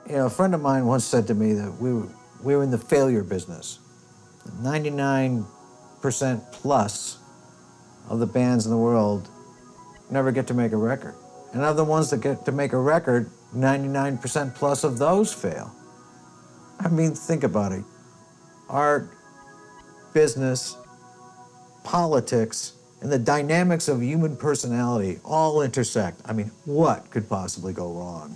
You know, a friend of mine once said to me that we were in the failure business. 99% plus of the bands in the world never get to make a record. And of the ones that get to make a record, 99% plus of those fail. I mean, think about it. Art, business, politics, and the dynamics of human personality all intersect. I mean, what could possibly go wrong?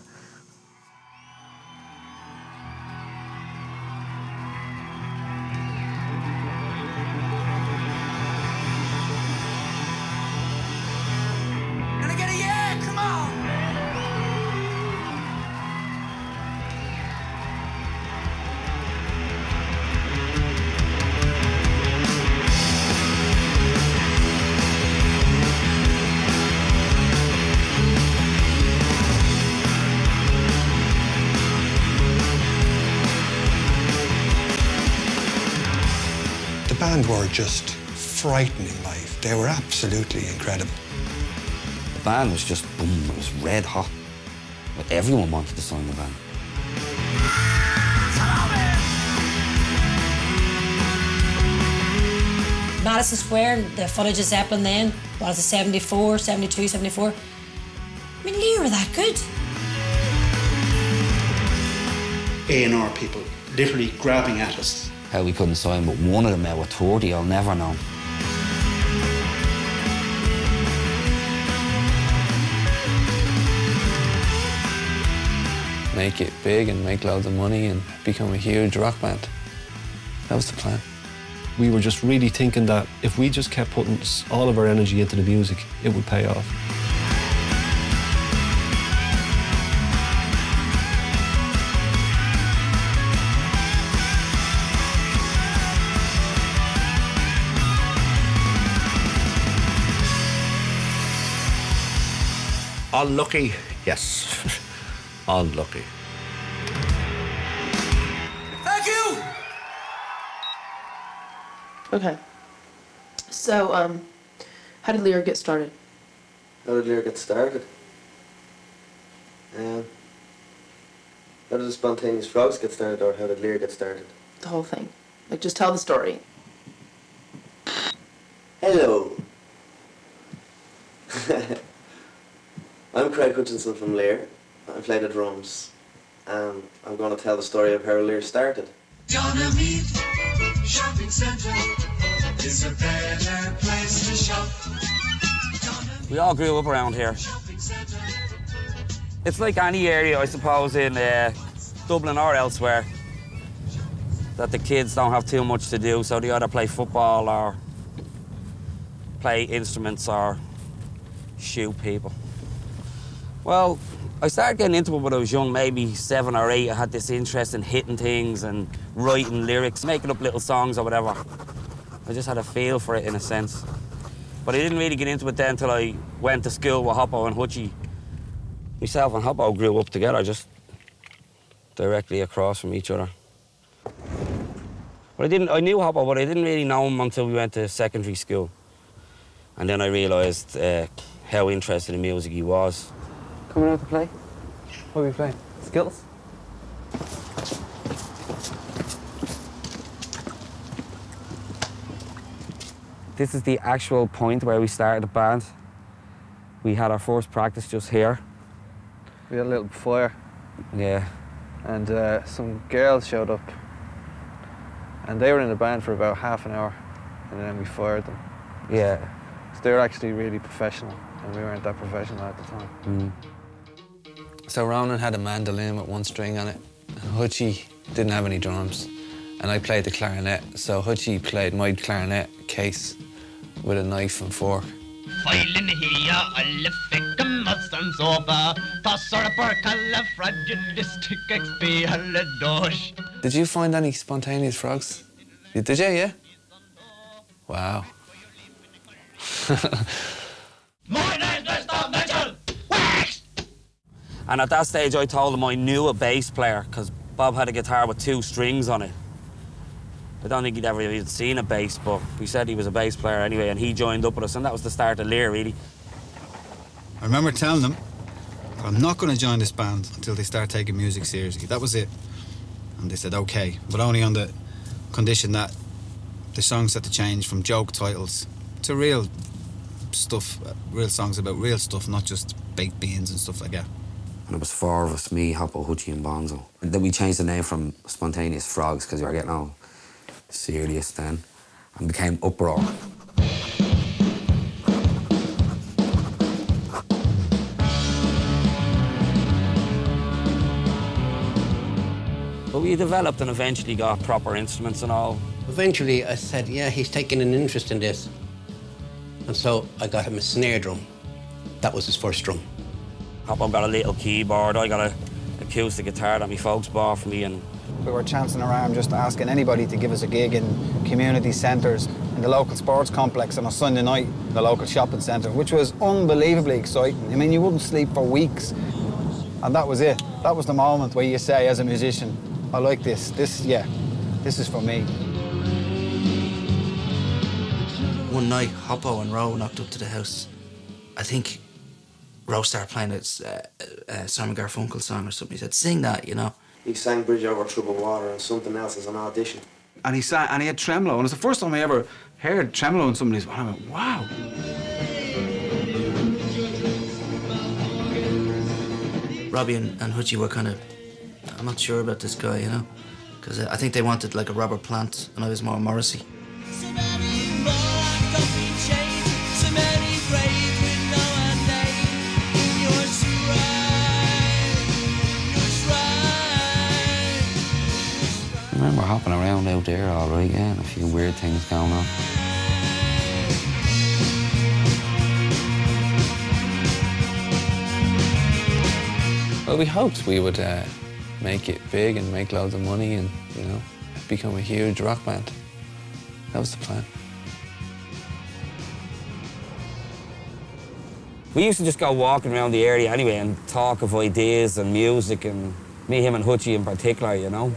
The band were just frightening live. They were absolutely incredible. The band was just boom, it was red hot. Everyone wanted to sign the band. Madison Square, the footage of Zeppelin then, was it 74, 72, 74? I mean, LiR were that good. A&R people literally grabbing at us. How we couldn't sign, but one of them out with 30, I'll never know. Make it big and make loads of money and become a huge rock band. That was the plan. We were just really thinking that if we just kept putting all of our energy into the music, it would pay off. Unlucky, yes. Unlucky. Thank you! Okay. So, how did LiR get started? How did LiR get started? How did the Spontaneous Frogs get started, or how did LiR get started? The whole thing. Like, just tell the story. Hello. I'm Craig Hutchinson from LiR. I play the drums, and I'm going to tell the story of how LiR started. Gonna meet shopping centre is a better place to shop. We all grew up around here. It's like any area, I suppose, in Dublin or elsewhere, that the kids don't have too much to do, so they either play football or play instruments or shoot people. Well, I started getting into it when I was young, maybe 7 or 8. I had this interest in hitting things and writing lyrics, making up little songs or whatever. I just had a feel for it in a sense. But I didn't really get into it then until I went to school with Hoppo and Hutchie. Myself and Hoppo grew up together, just directly across from each other. But I knew Hoppo, but I didn't really know him until we went to secondary school. And then I realised how interested in music he was. Coming out to play? What are we playing? Skills? This is the actual point where we started the band. We had our first practice just here. We had a little fire. Yeah. And some girls showed up. And they were in the band for about half an hour, and then we fired them. Yeah. So they were actually really professional, and we weren't that professional at the time. Mm. So Ronan had a mandolin with one string on it. Hutchie didn't have any drums, and I played the clarinet. So Hutchie played my clarinet case with a knife and fork. Did you find any Spontaneous Frogs? Did you, yeah? Wow. And at that stage, I told him I knew a bass player, because Bob had a guitar with 2 strings on it. I don't think he'd ever even seen a bass, but we said he was a bass player anyway, and he joined up with us, and that was the start of LiR, really. I remember telling them, I'm not going to join this band until they start taking music seriously. That was it. And they said, OK, but only on the condition that the songs had to change from joke titles to real stuff, real songs about real stuff, not just baked beans and stuff like that. And it was 4 of us, me, Hoppo, Hutchie and Bonzo. And then we changed the name from Spontaneous Frogs because we were getting all serious then, and became Uproar. But we developed and eventually got proper instruments and all. Eventually I said, yeah, he's taking an interest in this. And so I got him a snare drum. That was his first drum. Hoppo got a little keyboard, I got an acoustic guitar that my folks bought for me. And we were chancing around just asking anybody to give us a gig in community centres, in the local sports complex on a Sunday night, the local shopping centre, which was unbelievably exciting. I mean, you wouldn't sleep for weeks. And that was it. That was the moment where you say, as a musician, I like this. This is for me. One night, Hoppo and Ro knocked up to the house. I think Ro started playing a Simon Garfunkel song or something. He said, sing that, you know. He sang Bridge Over Troubled Water and something else as an audition. And he sang, and he had tremolo, and it's the first time I ever heard tremolo in somebody's voice. I went, wow. Robbie and Hutchie were kind of, I'm not sure about this guy, you know, because I think they wanted like a Robert Plant, and I was more Morrissey. I remember hopping around out there all right, yeah, and a few weird things going on. Well, we hoped we would make it big and make loads of money and, you know, become a huge rock band. That was the plan. we used to just go walking around the area anyway and talk of ideas and music, and me, him and Hutchie in particular, you know.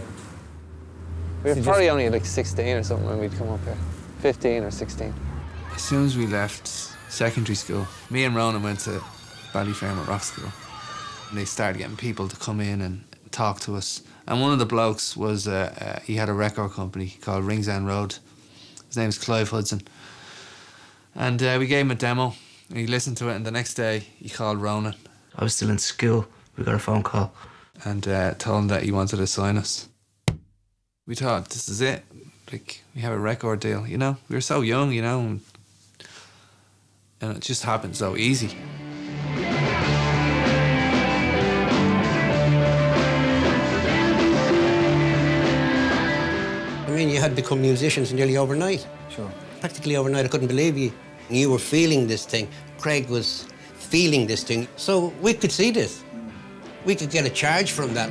We were probably only like 16 or something when we'd come up here. 15 or 16. As soon as we left secondary school, me and Ronan went to Ballyfermot Rock School. And they started getting people to come in and talk to us. And one of the blokes was, he had a record company called Rings End Road. His name's Clive Hudson. And we gave him a demo, and he listened to it, and the next day he called Ronan. I was still in school. We got a phone call. And told him that he wanted to sign us. We thought, this is it. Like, we have a record deal, you know? We were so young, you know? And it just happened so easy. I mean, you had become musicians nearly overnight. Sure. Practically overnight. I couldn't believe you. You were feeling this thing. Craig was feeling this thing. So we could see this. We could get a charge from that.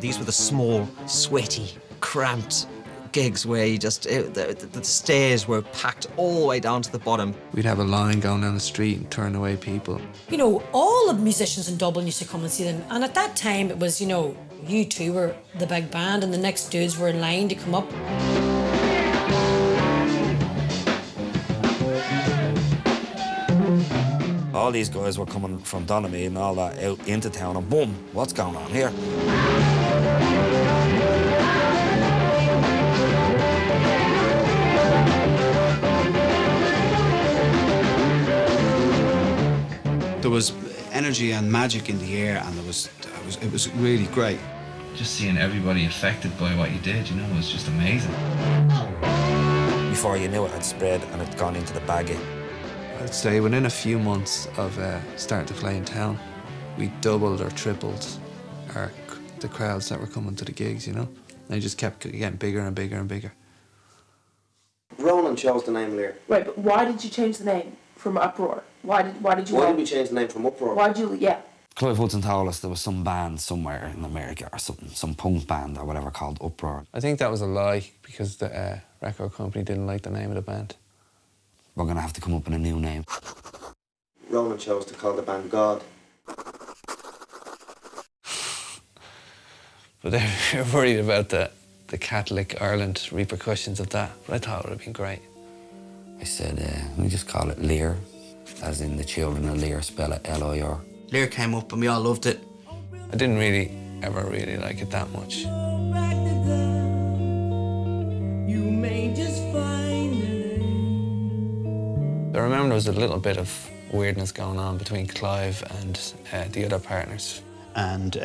These were the small, sweaty, cramped gigs where you just, the stairs were packed all the way down to the bottom. We'd have a line going down the street and turn away people. You know, all the musicians in Dublin used to come and see them. And at that time, it was, you know, you two were the big band and the next dudes were in line to come up. All these guys were coming from Donoghue and all that out into town, and boom, what's going on here? There was energy and magic in the air, and it was really great. Just seeing everybody affected by what you did, you know, was just amazing. Before you knew it, had spread and had gone into the baggy. I'd say within a few months of starting to play in town, we doubled or tripled the crowds that were coming to the gigs, you know? And they just kept getting bigger and bigger and bigger. Ronan chose the name LiR. Right, but why did you change the name from Uproar? Why did you? Why did we change the name from Uproar? Why did you? Yeah. Clive Hudson told us there was some band somewhere in America or something, some punk band or whatever called Uproar. I think that was a lie because the record company didn't like the name of the band. We're going to have to come up with a new name. Ronan chose to call the band God. But they were worried about the Catholic Ireland repercussions of that. But I thought it would have been great. I said, we just call it LiR. as in the children of LiR, spell it LiR. LiR came up and we all loved it. I didn't really ever really like it that much. I remember there was a little bit of weirdness going on between Clive and the other partners. And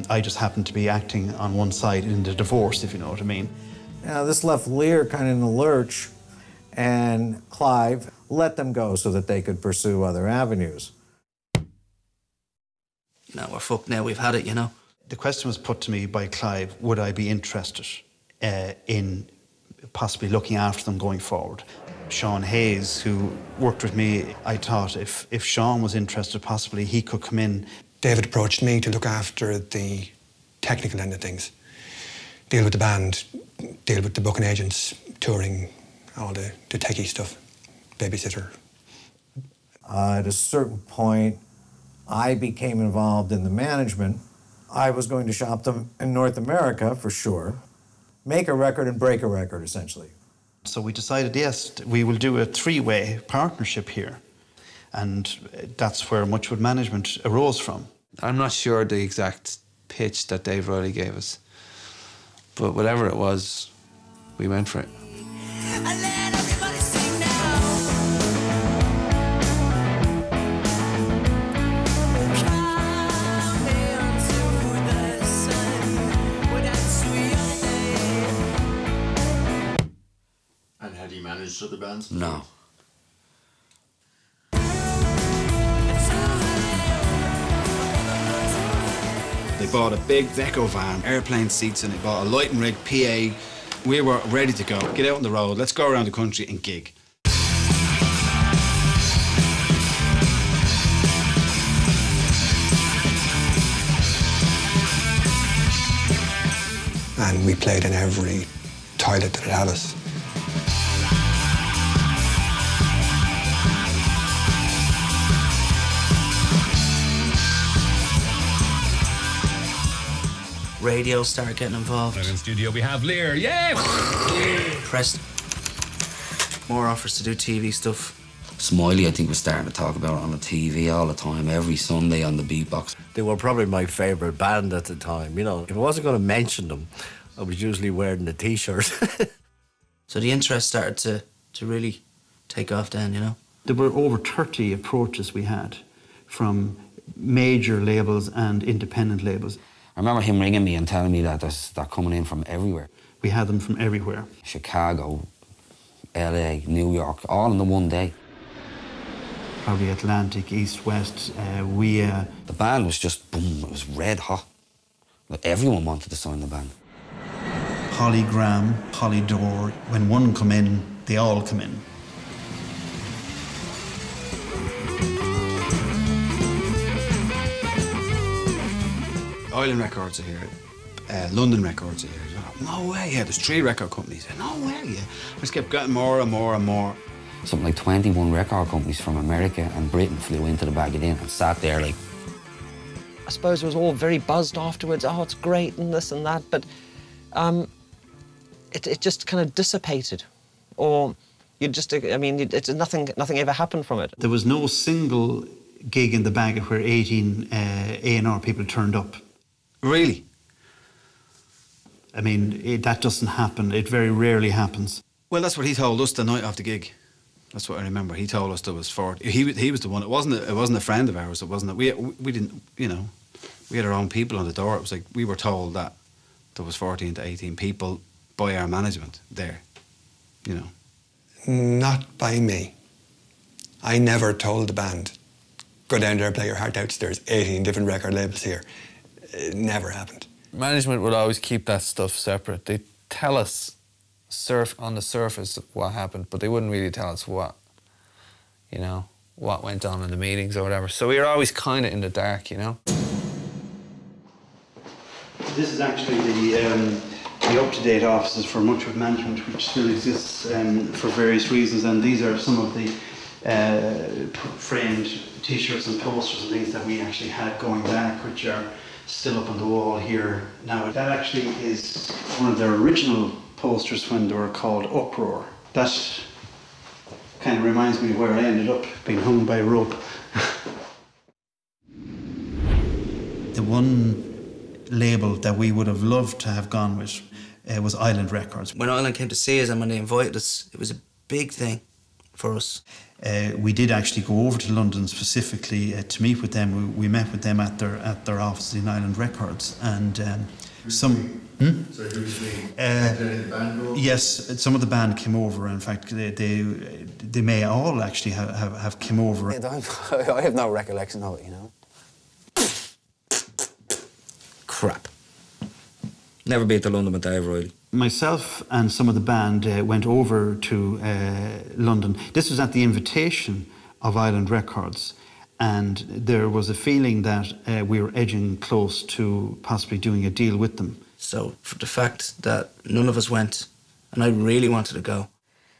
I just happened to be acting on one side in the divorce, if you know what I mean. Now, this left LiR kind of in the lurch, and Clive let them go so that they could pursue other avenues. No, we're fucked now, we've had it, you know. The question was put to me by Clive, would I be interested in possibly looking after them going forward? Sean Hayes, who worked with me, I thought if Sean was interested, possibly he could come in. David approached me to look after the technical end of things. Deal with the band, deal with the booking agents, touring, all the techie stuff, babysitter. At a certain point, I became involved in the management. I was going to shop them in North America, for sure. Make a record and break a record, essentially. So we decided, yes, we will do a three-way partnership here. And that's where much of management arose from. I'm not sure the exact pitch that Dave Riley gave us, but whatever it was, we went for it. And had you managed other bands? No. They bought a big Veco van, airplane seats, and they bought a lighting rig, PA. We were ready to go. Get out on the road, let's go around the country and gig. And we played in every toilet that it had us. Radio started getting involved. In studio we have LiR, yeah! Pressed. More offers to do TV stuff. Smiley, I think, was starting to talk about it on the TV all the time, every Sunday on the beatbox. They were probably my favourite band at the time, you know. If I wasn't going to mention them, I was usually wearing the T-shirt. So the interest started to really take off then, you know. There were over 30 approaches we had from major labels and independent labels. I remember him ringing me and telling me that they're coming in from everywhere. We had them from everywhere. Chicago, LA, New York, all in the one day. Probably Atlantic, East, West, The band was just, boom, it was red hot. Everyone wanted to sign the band. Holly Graham, Holly Dorr. When one come in, they all come in. Island Records are here, London Records are here. No way, yeah, there's 3 record companies. No way, yeah. I just kept getting more and more and more. Something like 21 record companies from America and Britain flew into the Bag It In and sat there like... I suppose it was all very buzzed afterwards. Oh, it's great and this and that, but it just kind of dissipated. Or you just, I mean, it's nothing ever happened from it. There was no single gig in the Bag where 18 A&R people turned up. Really? I mean, that doesn't happen. It very rarely happens. Well, that's what he told us the night of the gig. That's what I remember. He told us there was 40. He was the one. It wasn't a friend of ours. It wasn't. We didn't. You know, we had our own people on the door. It was like we were told that there was 14 to 18 people by our management there. You know. Not by me. I never told the band, go down there, play your heart out. There's 18 different record labels here. It never happened. Management would always keep that stuff separate. They'd tell us on the surface what happened, but they wouldn't really tell us what went on in the meetings or whatever. So we were always kind of in the dark, you know. This is actually the up-to-date offices for much of management, which still exists for various reasons, and these are some of the framed T-shirts and posters and things that we actually had going back, which are still up on the wall here now. That actually is one of their original posters when they were called Uproar. That Kind of reminds me of where I ended up, being hung by a rope. The one label that we would have loved to have gone with was Island Records. When Island came to see us and when they invited us, it was a big thing for us. We did actually go over to London specifically to meet with them. We met with them at their offices in Island Records, and some. So who was the band go? Yes, some of the band came over. In fact, they may all actually have come over. I have no recollection of it, you know. Crap. Never been to London with Dave Riley. Myself and some of the band went over to London. This was at the invitation of Island Records, and there was a feeling that we were edging close to possibly doing a deal with them. So, for the fact that none of us went, and I really wanted to go.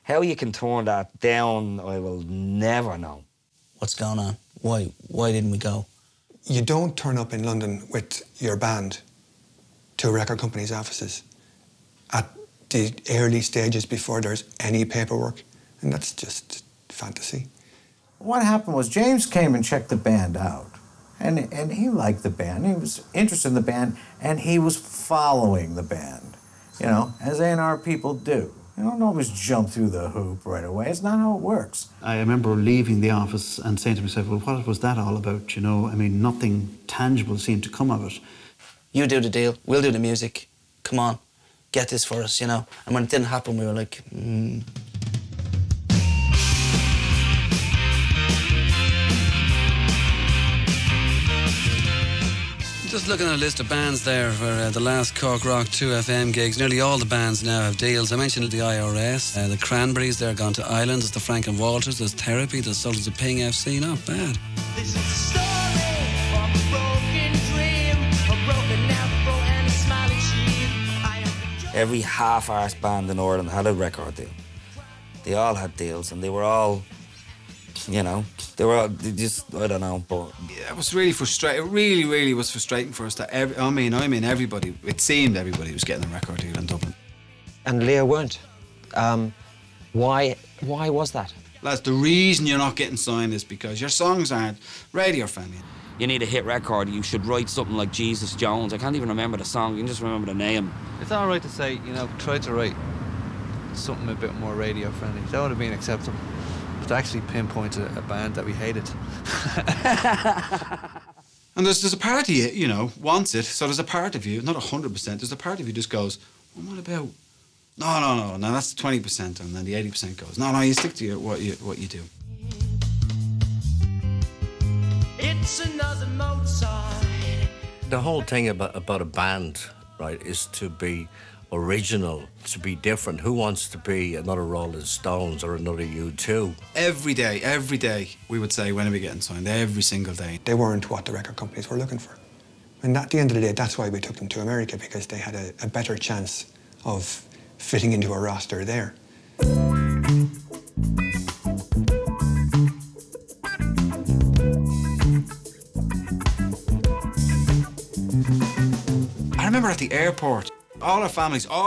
How you can turn that down, I will never know. What's going on? Why didn't we go? You don't turn up in London with your band to a record company's offices at the early stages before there's any paperwork, and that's just fantasy. What happened was James came and checked the band out, and he liked the band. He was interested in the band, and he was following the band, you know, as A&R people do. You don't always jump through the hoop right away. It's not how it works. I remember leaving the office and saying to myself, well, what was that all about, you know? I mean, nothing tangible seemed to come of it. You do the deal, we'll do the music. Come on, get this for us, you know? And when it didn't happen, we were like, Just looking at a list of bands there for the last Cork Rock 2 FM gigs. Nearly all the bands now have deals. I mentioned the IRS, the Cranberries, they're gone to Islands. There's the Frank and Walters, there's Therapy, there's Sultans of Ping FC. Not bad. This is the story of a broken dream, a broken afro and a smiling cheek. Every half-arsed band in Ireland had a record deal. They all had deals, and they were all, you know, they just, I don't know, but... Yeah, it was really frustrating. It really was frustrating for us that, I mean, everybody, it seemed everybody was getting a record deal in Dublin. And LiR weren't. Why was that? Lads, the reason you're not getting signed is because your songs aren't radio friendly. You need a hit record, you should write something like Jesus Jones. I can't even remember the song, you can just remember the name. It's all right to say, you know, try to write something a bit more radio friendly. That would have been acceptable. But to actually pinpoint a band that we hated. And there's a part of you, you know, wants it, so there's a part of you, not 100%, there's a part of you just goes, well, what about... No, that's 20%, and then the 80% goes, no, you stick to what you do. It's another Mozart. The whole thing about a band, right, is to be original, to be different. Who wants to be another Rolling Stones or another U2? Every day, we would say, when are we getting signed? Every single day. They weren't what the record companies were looking for. And at the end of the day, that's why we took them to America, because they had a better chance of fitting into a roster there. I remember at the airport, all our families, like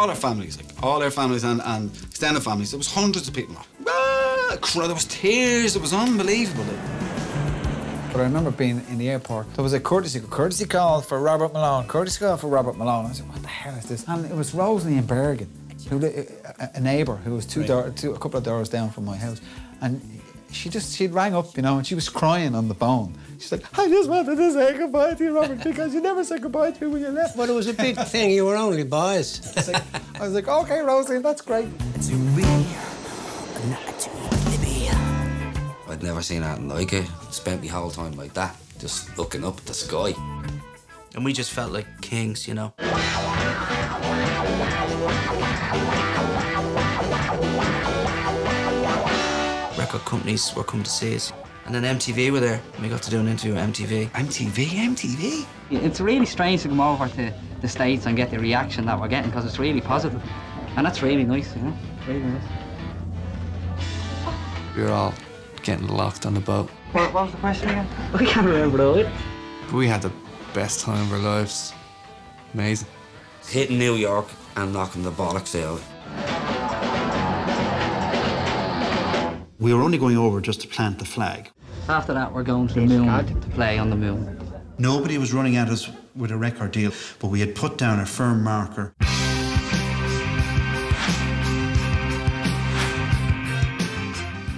all our families and extended families, there was hundreds of people. There was tears, it was unbelievable. But I remember being in the airport, there was a courtesy call for Robert Malone, I was like, what the hell is this? And it was Rosalie in Bergen, a neighbour who was a couple of doors down from my house. And she'd rang up, you know, and she was crying on the phone. She's like, I just wanted to say goodbye to you, Robert, because you never said goodbye to me when you left. But it was a big thing, you were only boys. I was like, okay, Rosie, that's great. I'd never seen anything like it. Spent my whole time like that, just looking up at the sky. And we just felt like kings, you know. Record companies were coming to see us. And then MTV were there, and we got to do an interview with MTV. MTV? It's really strange to come over to the States and get the reaction that we're getting, because it's really positive. And that's really nice, you know? Really nice. We were all getting locked on the boat. What was the question again? I can't remember it. We had the best time of our lives. Amazing. Hitting New York and knocking the bollocks out. We were only going over just to plant the flag. After that, we're going to the moon to play on the moon. Nobody was running at us with a record deal, but we had put down a firm marker.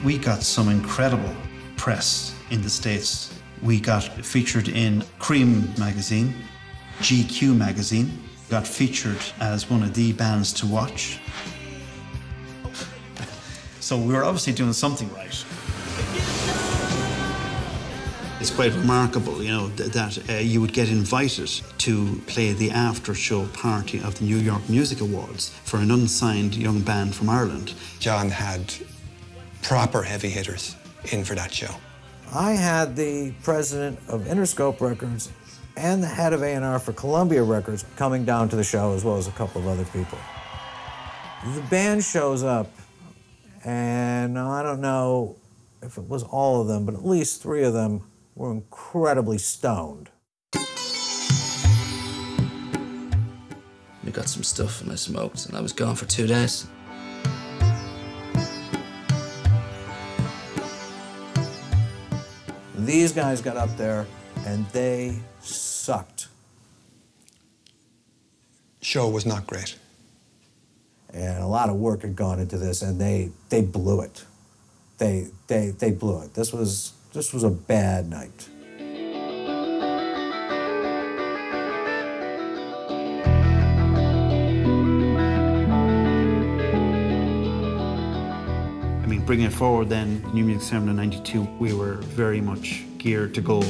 We got some incredible press in the States. We got featured in Cream magazine, GQ magazine, got featured as one of the bands to watch. So we were obviously doing something right. It's quite remarkable, you know, that you would get invited to play the after-show party of the New York Music Awards for an unsigned young band from Ireland. John had proper heavy hitters in for that show. I had the president of Interscope Records and the head of A&R for Columbia Records coming down to the show, as well as a couple of other people. The band shows up, and I don't know if it was all of them, but at least 3 of them were incredibly stoned. We got some stuff and I smoked, and I was gone for 2 days. These guys got up there and they sucked. Show was not great. And a lot of work had gone into this, and they blew it. They blew it. This was a bad night. I mean, bringing it forward then, New Music Seminar '92, we were very much geared to go.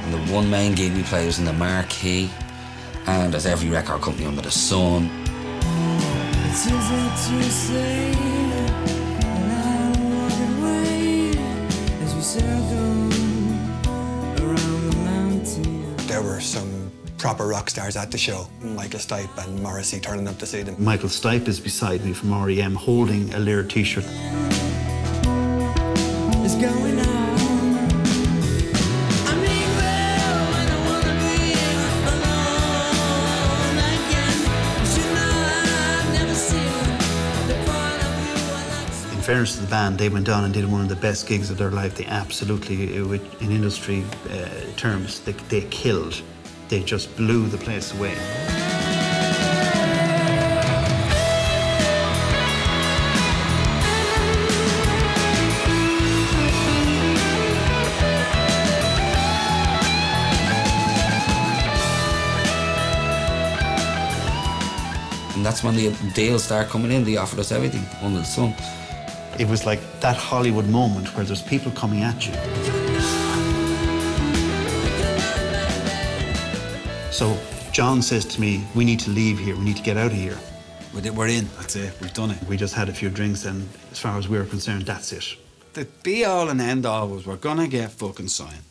And the one main gig we played was in the Marquee, and as every record company under the sun. It's easy to say, and I walk away as we circle around the mountain. There were some proper rock stars at the show. Michael Stipe and Morrissey turning up to see them. Michael Stipe is beside me from REM holding a LiR t-shirt. It's going on. In fairness to the band, they went on and did one of the best gigs of their life. They absolutely, in industry terms, they killed. They just blew the place away. And that's when the deals start coming in. They offered us everything under the sun. It was like that Hollywood moment where there's people coming at you. So John says to me, we need to leave here, we need to get out of here. We're in, that's it, we've done it. We just had a few drinks, and as far as we were concerned, that's it. The be-all and end-all was we're gonna get fucking signed.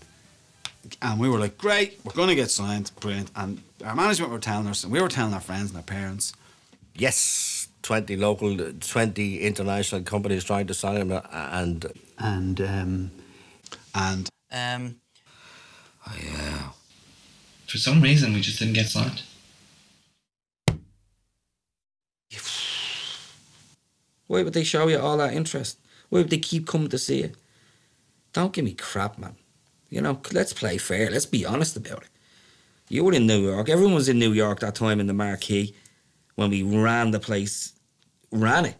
And we were like, great, we're gonna get signed, brilliant. And our management were telling us, and we were telling our friends and our parents. Yes, 20 local, 20 international companies trying to sign him, and Oh, yeah. For some reason, we just didn't get signed. Why would they show you all that interest? Why would they keep coming to see you? Don't give me crap, man. You know, let's play fair. Let's be honest about it. You were in New York. Everyone was in New York that time in the Marquee when we ran the place, ran it.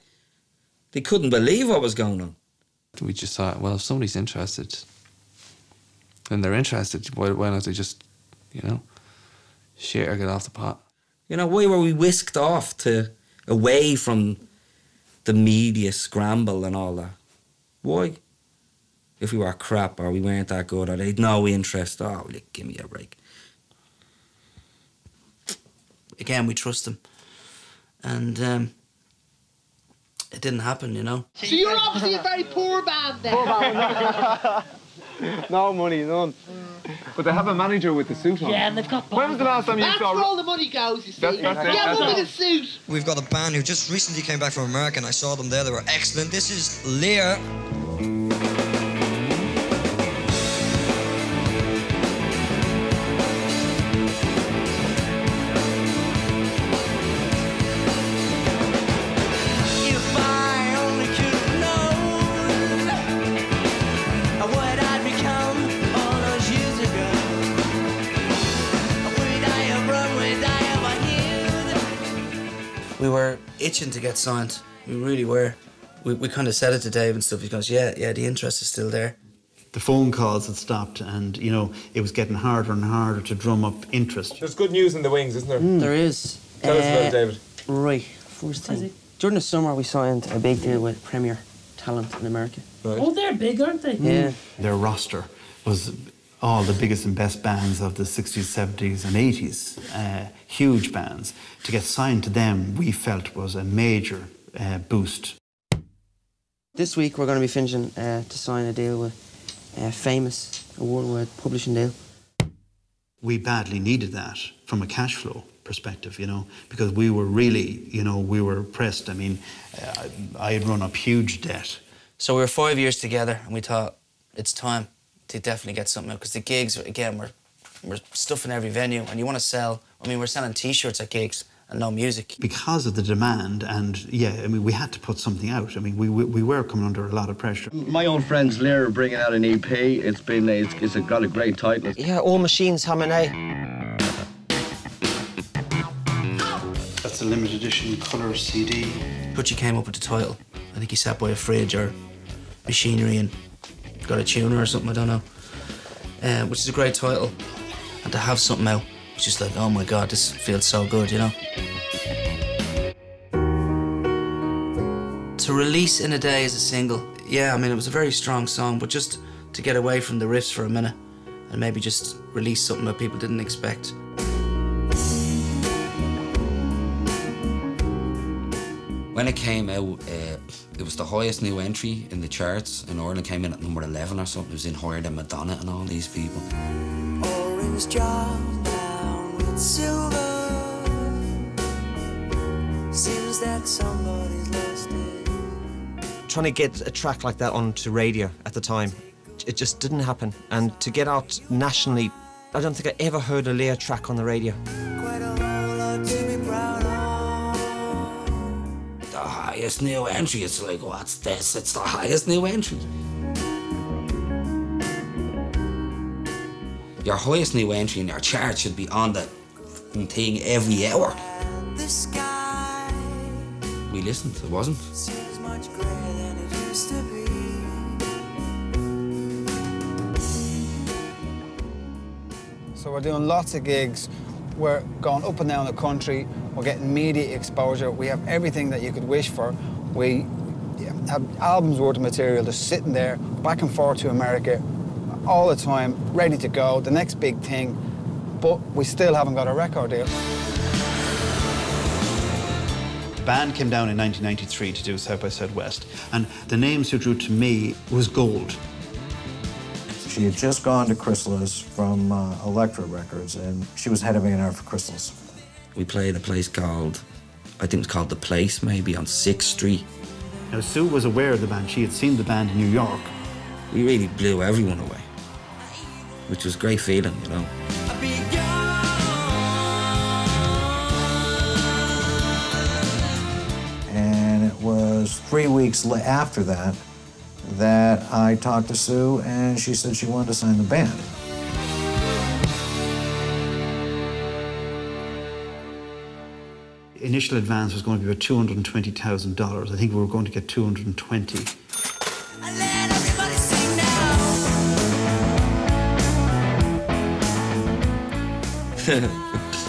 They couldn't believe what was going on. We just thought, well, if somebody's interested, then they're interested. Why not they just, you know, shit or get off the pot? You know, why were we whisked off away from the media scramble and all that? Why? If we were crap or we weren't that good or they'd no interest, oh, give me a break. Again, we trust them. And it didn't happen, you know. So you're obviously a very poor band then. No money, none. But they have a manager with the suit on. Yeah, and they've got... When was the last time you That's saw... where all the money goes, you see. That's Get one with a suit. We've got a band who just recently came back from America, and I saw them there. They were excellent. This is LiR. were itching to get signed. We really were. We kind of said it to Dave and stuff. He goes, yeah, the interest is still there. The phone calls had stopped and, you know, it was getting harder and harder to drum up interest. There's good news in the wings, isn't there? There is. Tell us about it, David. Right, first thing. During the summer, we signed a big deal with Premier Talent in America. Right. Oh, they're big, aren't they? Yeah. Their roster was all the biggest and best bands of the 60s, 70s and 80s. Huge bands. To get signed to them, we felt was a major boost. This week, we're going to be finishing to sign a deal with Famous, a worldwide publishing deal. We badly needed that from a cash flow perspective, you know, because we were really, you know, we were pressed. I mean, I had run up huge debt. So we were 5 years together and we thought it's time to definitely get something out because the gigs, again, we're stuffing every venue and you want to sell. I mean, we're selling T-shirts at gigs and no music. Because of the demand and, yeah, I mean, we had to put something out. I mean, we were coming under a lot of pressure. My old friends LiR are bringing out an EP. It's got a great title. Yeah, All Machines Harmony. That's a limited edition colour CD. Hutchie came up with the title. I think he sat by a fridge or machinery and got a tuner or something, I don't know. Which is a great title. And to have something out, it's just like, oh my God, this feels so good, you know? To release In a Day as a single, yeah, I mean, it was a very strong song, but just to get away from the riffs for a minute and maybe just release something that people didn't expect. When it came out, it was the highest new entry in the charts in Ireland. It came in at number 11 or something. It was in higher than Madonna and all these people. Orange jar down with silver. Seems that somebody's lost it. Trying to get a track like that onto radio at the time, it just didn't happen. And to get out nationally, I don't think I ever heard a LiR track on the radio. Quite a whole lot to be proud of. The highest new entry, it's like, what's this? It's the highest new entry. Your highest new entry in your chart should be on the thing every hour. The sky We listened, it wasn't. seems much greater than it used to be. So we're doing lots of gigs. We're going up and down the country. We're getting media exposure. We have everything that you could wish for. We have albums worth of material just sitting there, back and forth to America, all the time, ready to go, the next big thing, but we still haven't got a record deal. The band came down in 1993 to do South by Southwest, and the names who drew to me was gold. She had just gone to Chrysalis from Elektra Records, and she was head of A&R for Chrysalis. We played a place called, I think it's called The Place, maybe on 6th Street. Now, Sue was aware of the band. She had seen the band in New York. We really blew everyone away, which was a great feeling, you know. And it was 3 weeks after that that I talked to Sue, and she said she wanted to sign the band. Initial advance was going to be about $220,000. I think we were going to get 220.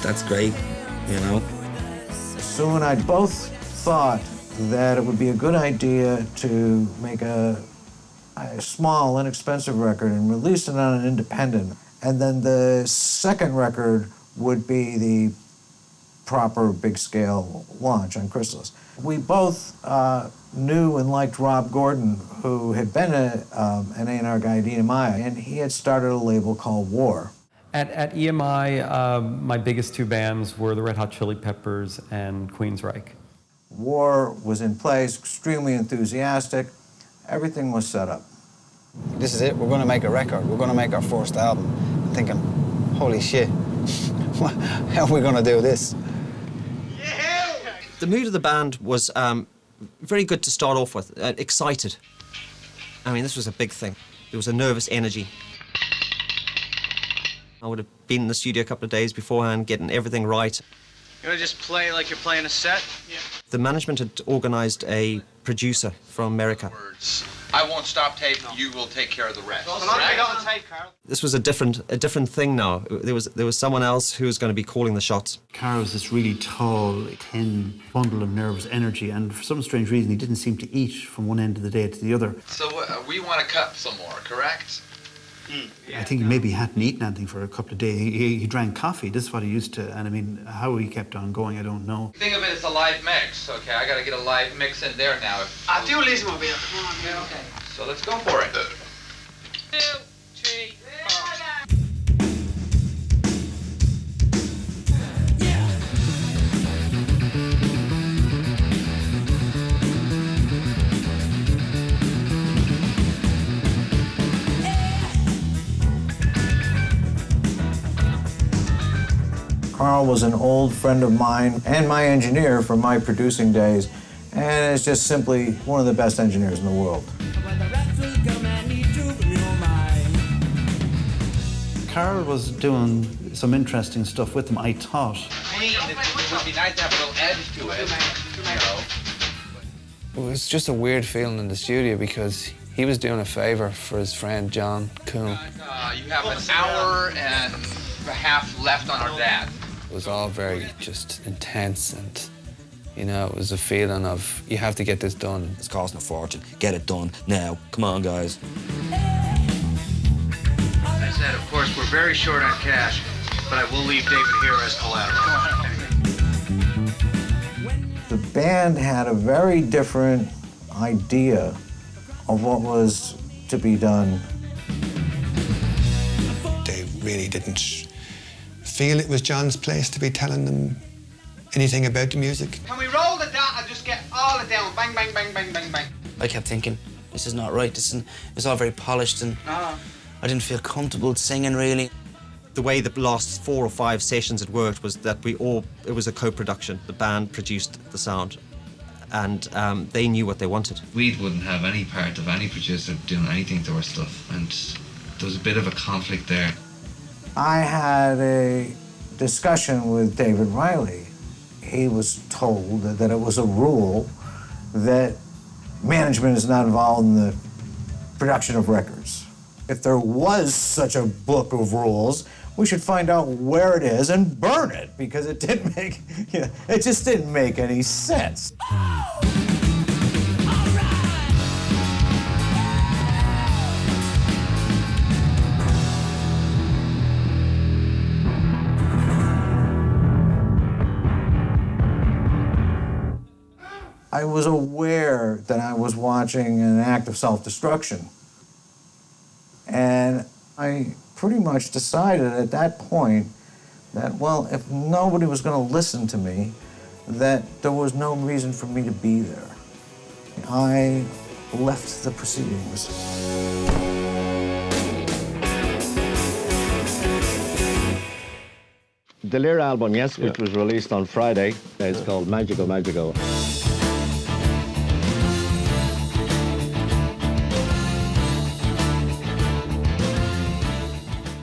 That's great, you know. Sue and I both thought that it would be a good idea to make a small, inexpensive record and release it on an independent. And then the second record would be the proper big-scale launch on Chrysalis. We both knew and liked Rob Gordon, who had been an A&R guy at EMI, and he had started a label called War. At EMI, my biggest two bands were the Red Hot Chili Peppers and Queensryche. War was in place, extremely enthusiastic. Everything was set up. This is it, we're going to make a record. We're going to make our first album. I'm thinking, holy shit, how are we going to do this? The mood of the band was very good to start off with, excited. I mean, this was a big thing. There was a nervous energy. I would have been in the studio a couple of days beforehand, getting everything right. You want to just play like you're playing a set? Yeah. The management had organised a producer from America. I won't stop tape, you will take care of the rest. This was a different thing now. There was someone else who was going to be calling the shots. Cara was this really tall, thin bundle of nervous energy, and for some strange reason he didn't seem to eat from one end of the day to the other. So we want to cut some more, correct? I think he maybe hadn't eaten anything for a couple of days. He drank coffee, this is what he used to, and I mean, how he kept on going, I don't know. Think of it as a live mix, okay? I gotta get a live mix in there now. I do listen to it. Come on, yeah, okay. So let's go for it. 2, 3, 4. Carl was an old friend of mine and my engineer from my producing days, and is just simply one of the best engineers in the world. Carl was doing some interesting stuff with him, I thought. It would be nice to have a little edge to it, you know. It was just a weird feeling in the studio because he was doing a favour for his friend John Coon. You have an hour and a half left on our dad. It was all very just intense, and you know, it was a feeling of you have to get this done. It's costing a fortune. Get it done now. Come on, guys. As I said, of course, we're very short on cash, but I will leave David here as collateral. The band had a very different idea of what was to be done. They really didn't feel it was John's place to be telling them anything about the music. Can we roll the dot and just get all it down? Bang, bang, bang, bang, bang, bang. I kept thinking, this is not right. It's all very polished, and I didn't feel comfortable singing, really. The way the last 4 or 5 sessions had worked was that it was a co-production. The band produced the sound, and they knew what they wanted. We wouldn't have any part of any producer doing anything to our stuff, and there was a bit of a conflict there. I had a discussion with David Riley. He was told that it was a rule that management is not involved in the production of records. If there was such a book of rules, we should find out where it is and burn it, because it didn't make, it just didn't make any sense. I was aware that I was watching an act of self-destruction. And I pretty much decided at that point that, well, if nobody was going to listen to me, that there was no reason for me to be there. I left the proceedings. The LiR album, yes, which was released on Friday, it's called Magical Magical.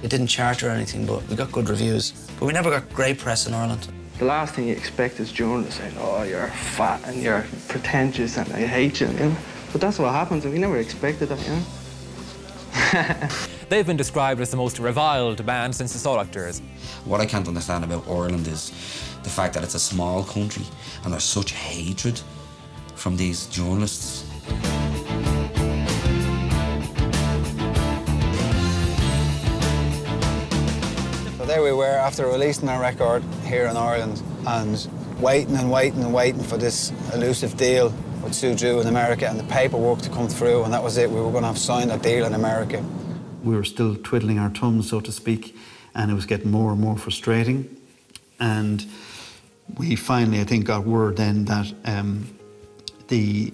It didn't chart or anything, but we got good reviews. But we never got great press in Ireland. The last thing you expect is journalists saying, oh, you're fat and you're pretentious and I hate you, you know? But that's what happens, and we never expected that, you know? They've been described as the most reviled band since the Soul Actors. What I can't understand about Ireland is the fact that it's a small country and there's such hatred from these journalists. So there we were after releasing our record here in Ireland and waiting and waiting and waiting for this elusive deal with Suju in America and the paperwork to come through, and that was it. We were going to have signed a deal in America. We were still twiddling our thumbs, so to speak, and it was getting more and more frustrating. And we finally, I think, got word then that the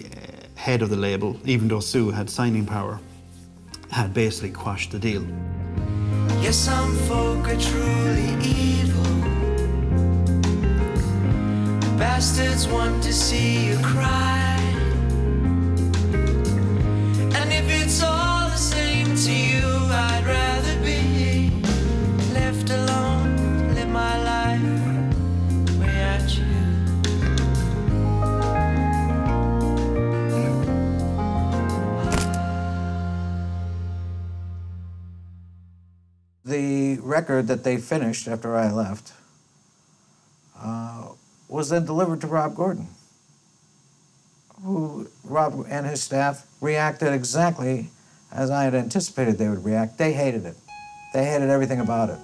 head of the label, even though Sue had signing power, had basically quashed the deal. Yes, some folk are truly evil. The bastards want to see you cry. And if it's all the same to you, I'd rather be left alone, live my life without you. record that they finished after I left was then delivered to Rob Gordon, who, Rob and his staff, reacted exactly as I had anticipated they would react. They hated it. They hated everything about it.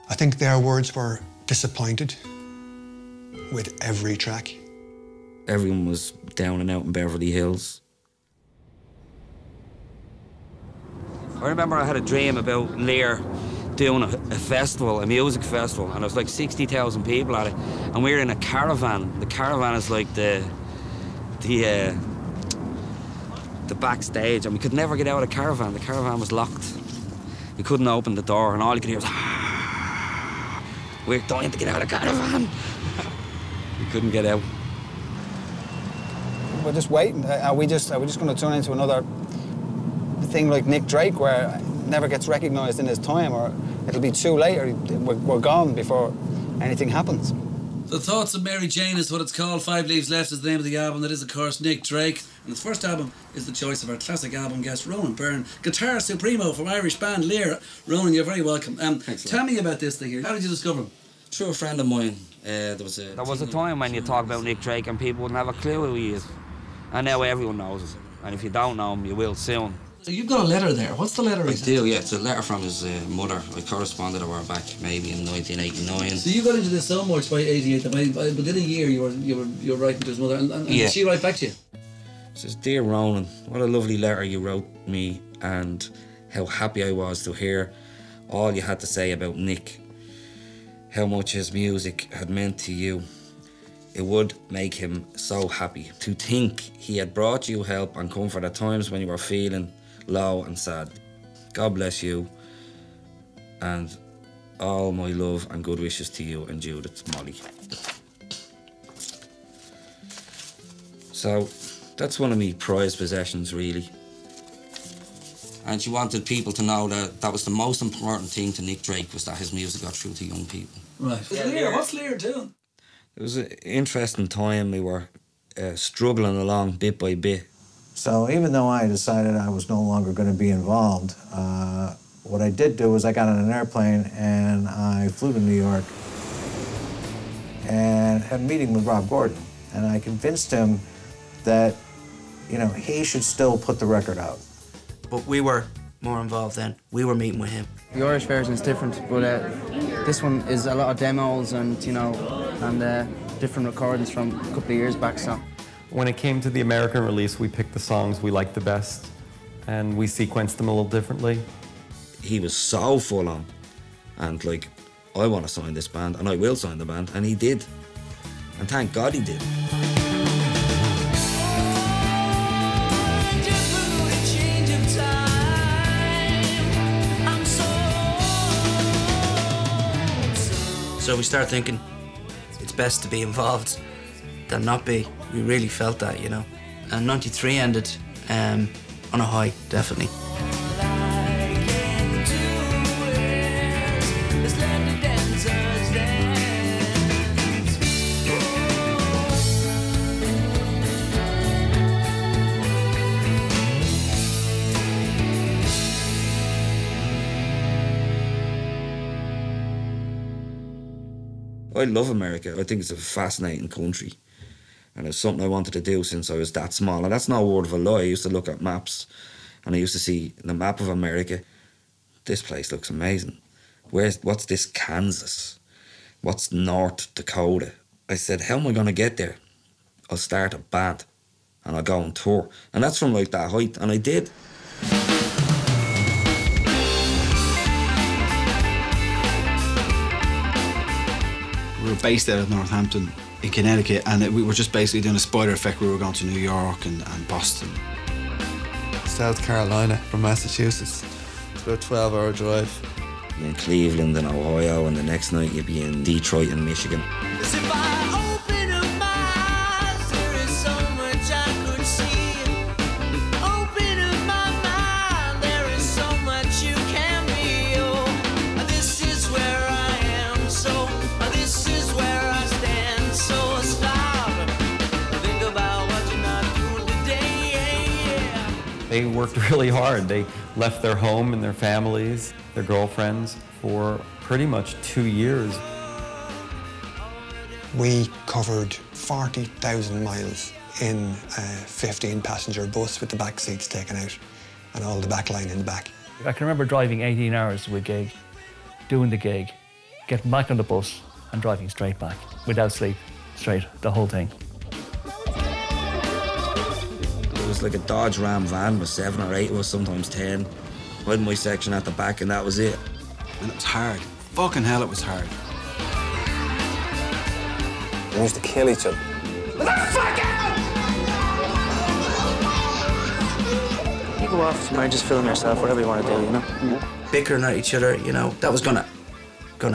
I think their words were disappointed with every track. Everyone was down and out in Beverly Hills. I remember I had a dream about LiR doing a festival, a music festival, and there was like 60,000 people at it, and we were in a caravan. The caravan is like the backstage, and we could never get out of the caravan. The caravan was locked. We couldn't open the door, and all you could hear was, we're dying to get out of the caravan. We couldn't get out. We're just waiting. Are we just going to turn into another thing like Nick Drake, where never gets recognised in his time, or it'll be too late, or we're gone before anything happens? The Thoughts of Mary Jane is what it's called. 5 Leaves Left is the name of the album. That is, of course, Nick Drake. And his first album is the choice of our classic album guest, Ronan Byrne, guitar supremo from Irish band LiR. Ronan, you're very welcome. Tell me about this thing here. How did you discover him? Through a friend of mine. There was a time when you talk about Nick Drake and people wouldn't have a clue who he is. And now everyone knows it. And if you don't know him, you will soon. So you've got a letter there. What's the letter? I do, yeah. It's a letter from his mother. I corresponded with her back maybe in 1989. So you got into this so much by 88 that within a year you were writing to his mother, and yeah. Did she write back to you? It says, "Dear Ronan, what a lovely letter you wrote me, and how happy I was to hear all you had to say about Nick, how much his music had meant to you. It would make him so happy to think he had brought you help and comfort at times when you were feeling low and sad. God bless you, and all my love and good wishes to you and Judith, Molly." So that's one of my prized possessions, really. And she wanted people to know that that was the most important thing to Nick Drake, was that his music got through to young people. Right. What's LiR doing? It was an interesting time. We were struggling along bit by bit. So even though I decided I was no longer going to be involved, what I did do was I got on an airplane and I flew to New York and had a meeting with Rob Gordon. And I convinced him that, you know, he should still put the record out. But we were more involved then. We were meeting with him. The Irish version is different, but this one is a lot of demos and, you know, different recordings from a couple of years back, so. When it came to the American release, we picked the songs we liked the best, and we sequenced them a little differently. He was so full on, and like, I want to sign this band, and I will sign the band, and he did. And thank God he did. So we started thinking, it's best to be involved than not be. We really felt that, you know. And 93 ended on a high, definitely. I love America. I think it's a fascinating country. And it's something I wanted to do since I was that small. And that's no word of a lie. I used to look at maps and I used to see the map of America. This place looks amazing. What's this Kansas? What's North Dakota? I said, how am I going to get there? I'll start a band and I'll go on tour. And that's from like that height. And I did. We were based out of Northampton in Connecticut, and we were just basically doing a spider effect. We were going to New York and Boston. South Carolina from Massachusetts. It's about a 12-hour drive. In Cleveland and Ohio, and the next night you'd be in Detroit and Michigan. They worked really hard. They left their home and their families, their girlfriends, for pretty much 2 years. We covered 40,000 miles in a 15-passenger bus with the back seats taken out and all the back line in the back. I can remember driving 18 hours to a gig, doing the gig, getting back on the bus and driving straight back, without sleep, straight, the whole thing. It was like a Dodge Ram van with 7 or 8 of us, sometimes 10. I had my section at the back and that was it. And it was hard. Fucking hell, it was hard. We used to kill each other. Let the fuck out! You go off somewhere, just film yourself, whatever you want to do, you know? Bickering at each other, you know, that was gonna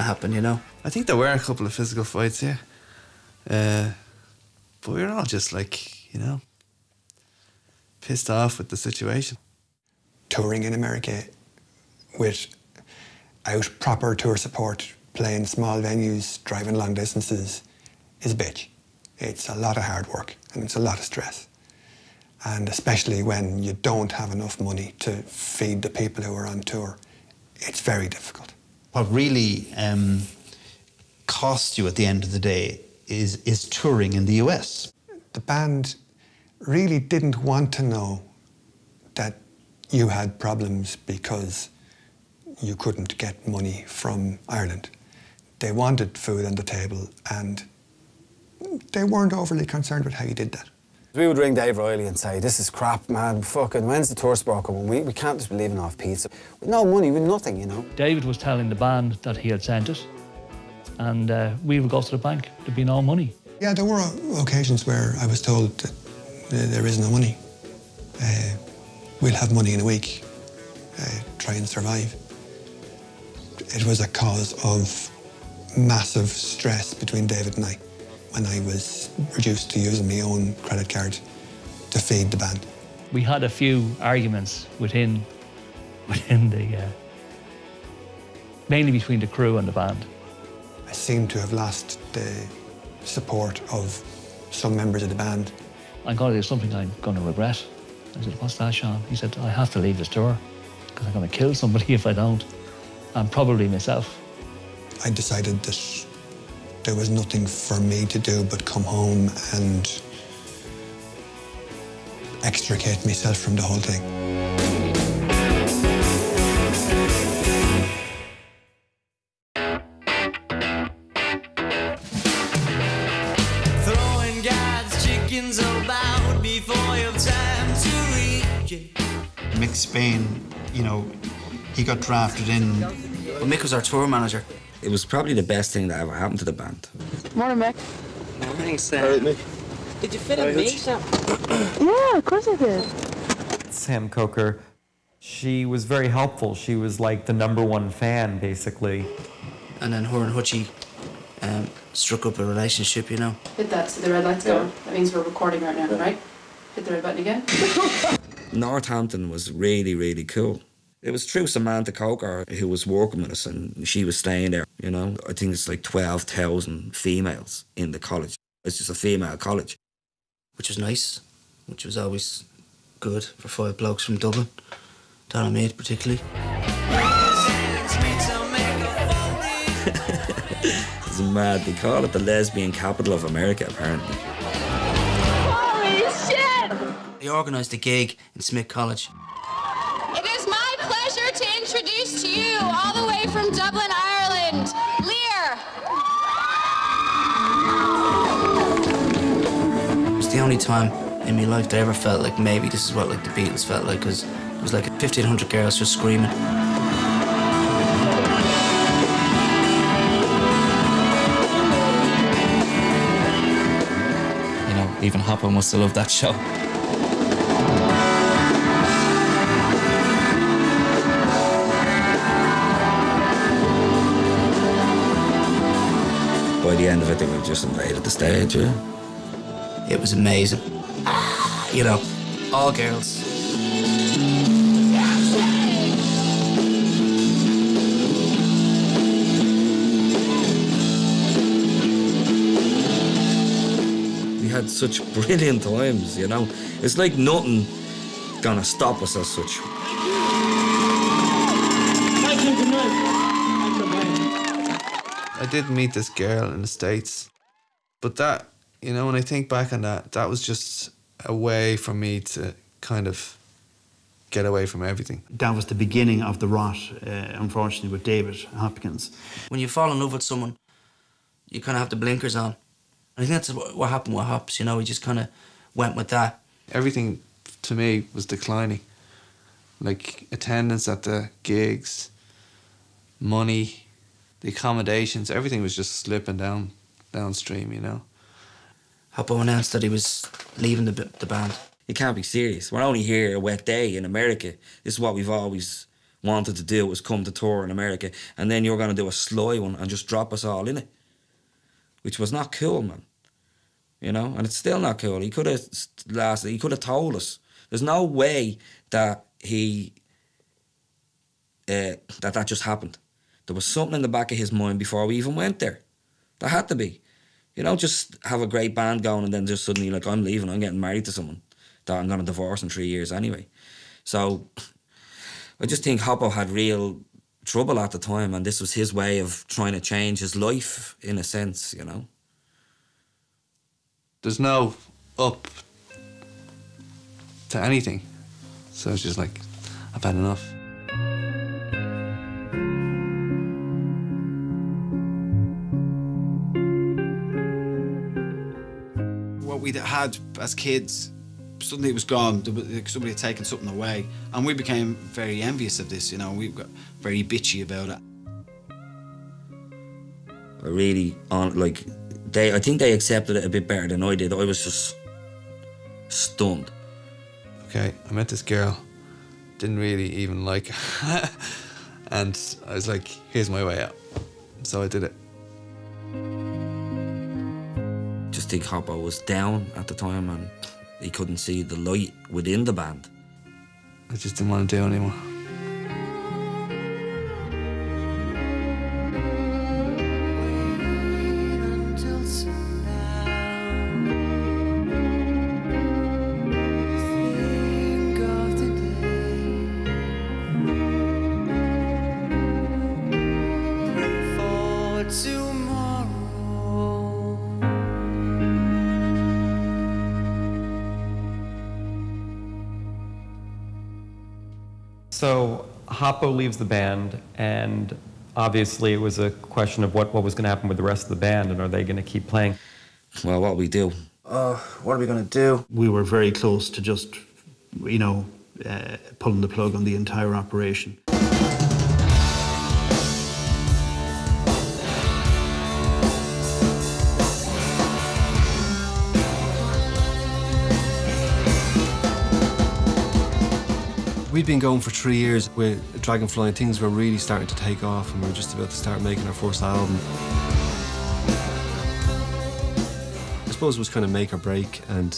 happen, you know? I think there were a couple of physical fights, yeah. But we were all just like, you know, pissed off with the situation. Touring in America without proper tour support, playing small venues, driving long distances, is a bitch. It's a lot of hard work and it's a lot of stress. And especially when you don't have enough money to feed the people who are on tour, it's very difficult. What really costs you at the end of the day is touring in the US. The band really didn't want to know that you had problems because you couldn't get money from Ireland. They wanted food on the table and they weren't overly concerned with how you did that. We would ring Dave Riley and say, this is crap, man, fucking, when's the tour support coming? We can't just be living off pizza. With no money, with nothing, you know. David was telling the band that he had sent it, and we would go to the bank, there'd be no money. Yeah, there were occasions where I was told that there is no money. We'll have money in a week. Try and survive. It was a cause of massive stress between David and I when I was reduced to using my own credit card to feed the band. We had a few arguments within the, mainly between the crew and the band. I seem to have lost the support of some members of the band. I'm going to do something I'm going to regret. I said, what's that, Sean? He said, I have to leave this tour because I'm going to kill somebody if I don't, and probably myself. I decided that there was nothing for me to do but come home and extricate myself from the whole thing. Throwing God's chickens about before you have time to reach it. Mick Spain, you know, he got drafted in. Well, Mick was our tour manager. It was probably the best thing that ever happened to the band. Morning, Mick. Morning, Sam. Did you fit in me, Sam? Yeah, of course I did. Sam Coker, she was very helpful. She was like the #1 fan, basically. And then her and Hutchie struck up a relationship, you know. Hit that, so the red light's going. That means we're recording right now, right? Hit the red button again. Northampton was really, really cool. It was through Samantha Coker who was working with us and she was staying there, you know. I think it's like 12,000 females in the college. It's just a female college. Which was nice, which was always good for 5 blokes from Dublin. Donald particularly. It's mad. They call it the lesbian capital of America, apparently. Holy shit! They organised a gig in Smith College. It is my pleasure to introduce to you, all the way from Dublin, Ireland, LiR. It was the only time in my life that I ever felt like maybe this is what like the Beatles felt like, because it was like 1,500 girls just screaming. You know, even Hopper must have loved that show. By the end of it, they were just invaded the stage, yeah. It was amazing. You know, all girls. We had such brilliant times, you know. It's like nothing gonna stop us as such. Thank you, good night. I did meet this girl in the States, but that, you know, when I think back on that, that was just a way for me to kind of get away from everything. That was the beginning of the rot, unfortunately, with David Hopkins. When you fall in love with someone, you kind of have the blinkers on. I think that's what happened with Hops, you know, he just kind of went with that. Everything to me was declining. Like attendance at the gigs, money, the accommodations, everything was just slipping downstream, you know. Hoppo announced that he was leaving the band. You can't be serious. We're only here a wet day in America. This is what we've always wanted to do, was come to tour in America, and then you're going to do a sly one and just drop us all in it, which was not cool, man. You know, and it's still not cool. He could have lasted. He could have told us. There's no way that he that just happened. There was something in the back of his mind before we even went there. There had to be. You don't just have a great band going and then just suddenly like, I'm leaving, I'm getting married to someone that I'm going to divorce in 3 years anyway. So I just think Hoppo had real trouble at the time, and this was his way of trying to change his life in a sense, you know. There's no up to anything. So it's just like, I've had enough. What we had as kids, suddenly it was gone. Somebody had taken something away, and we became very envious of this, you know. We got very bitchy about it. I really, I think they accepted it a bit better than I did. I was just stunned. Okay, I met this girl, didn't really even like her, and I was like, here's my way out. So I did it. Just think Hoppo was down at the time and he couldn't see the light within the band. I just didn't want to do it anymore. So Hoppo leaves the band, and obviously it was a question of what was going to happen with the rest of the band, and are they going to keep playing? Well, what we do? What are we going to do? We were very close to just, you know, pulling the plug on the entire operation. We'd been going for 3 years with Dragonfly, and things were really starting to take off, and we were just about to start making our first album. I suppose it was kind of make or break, and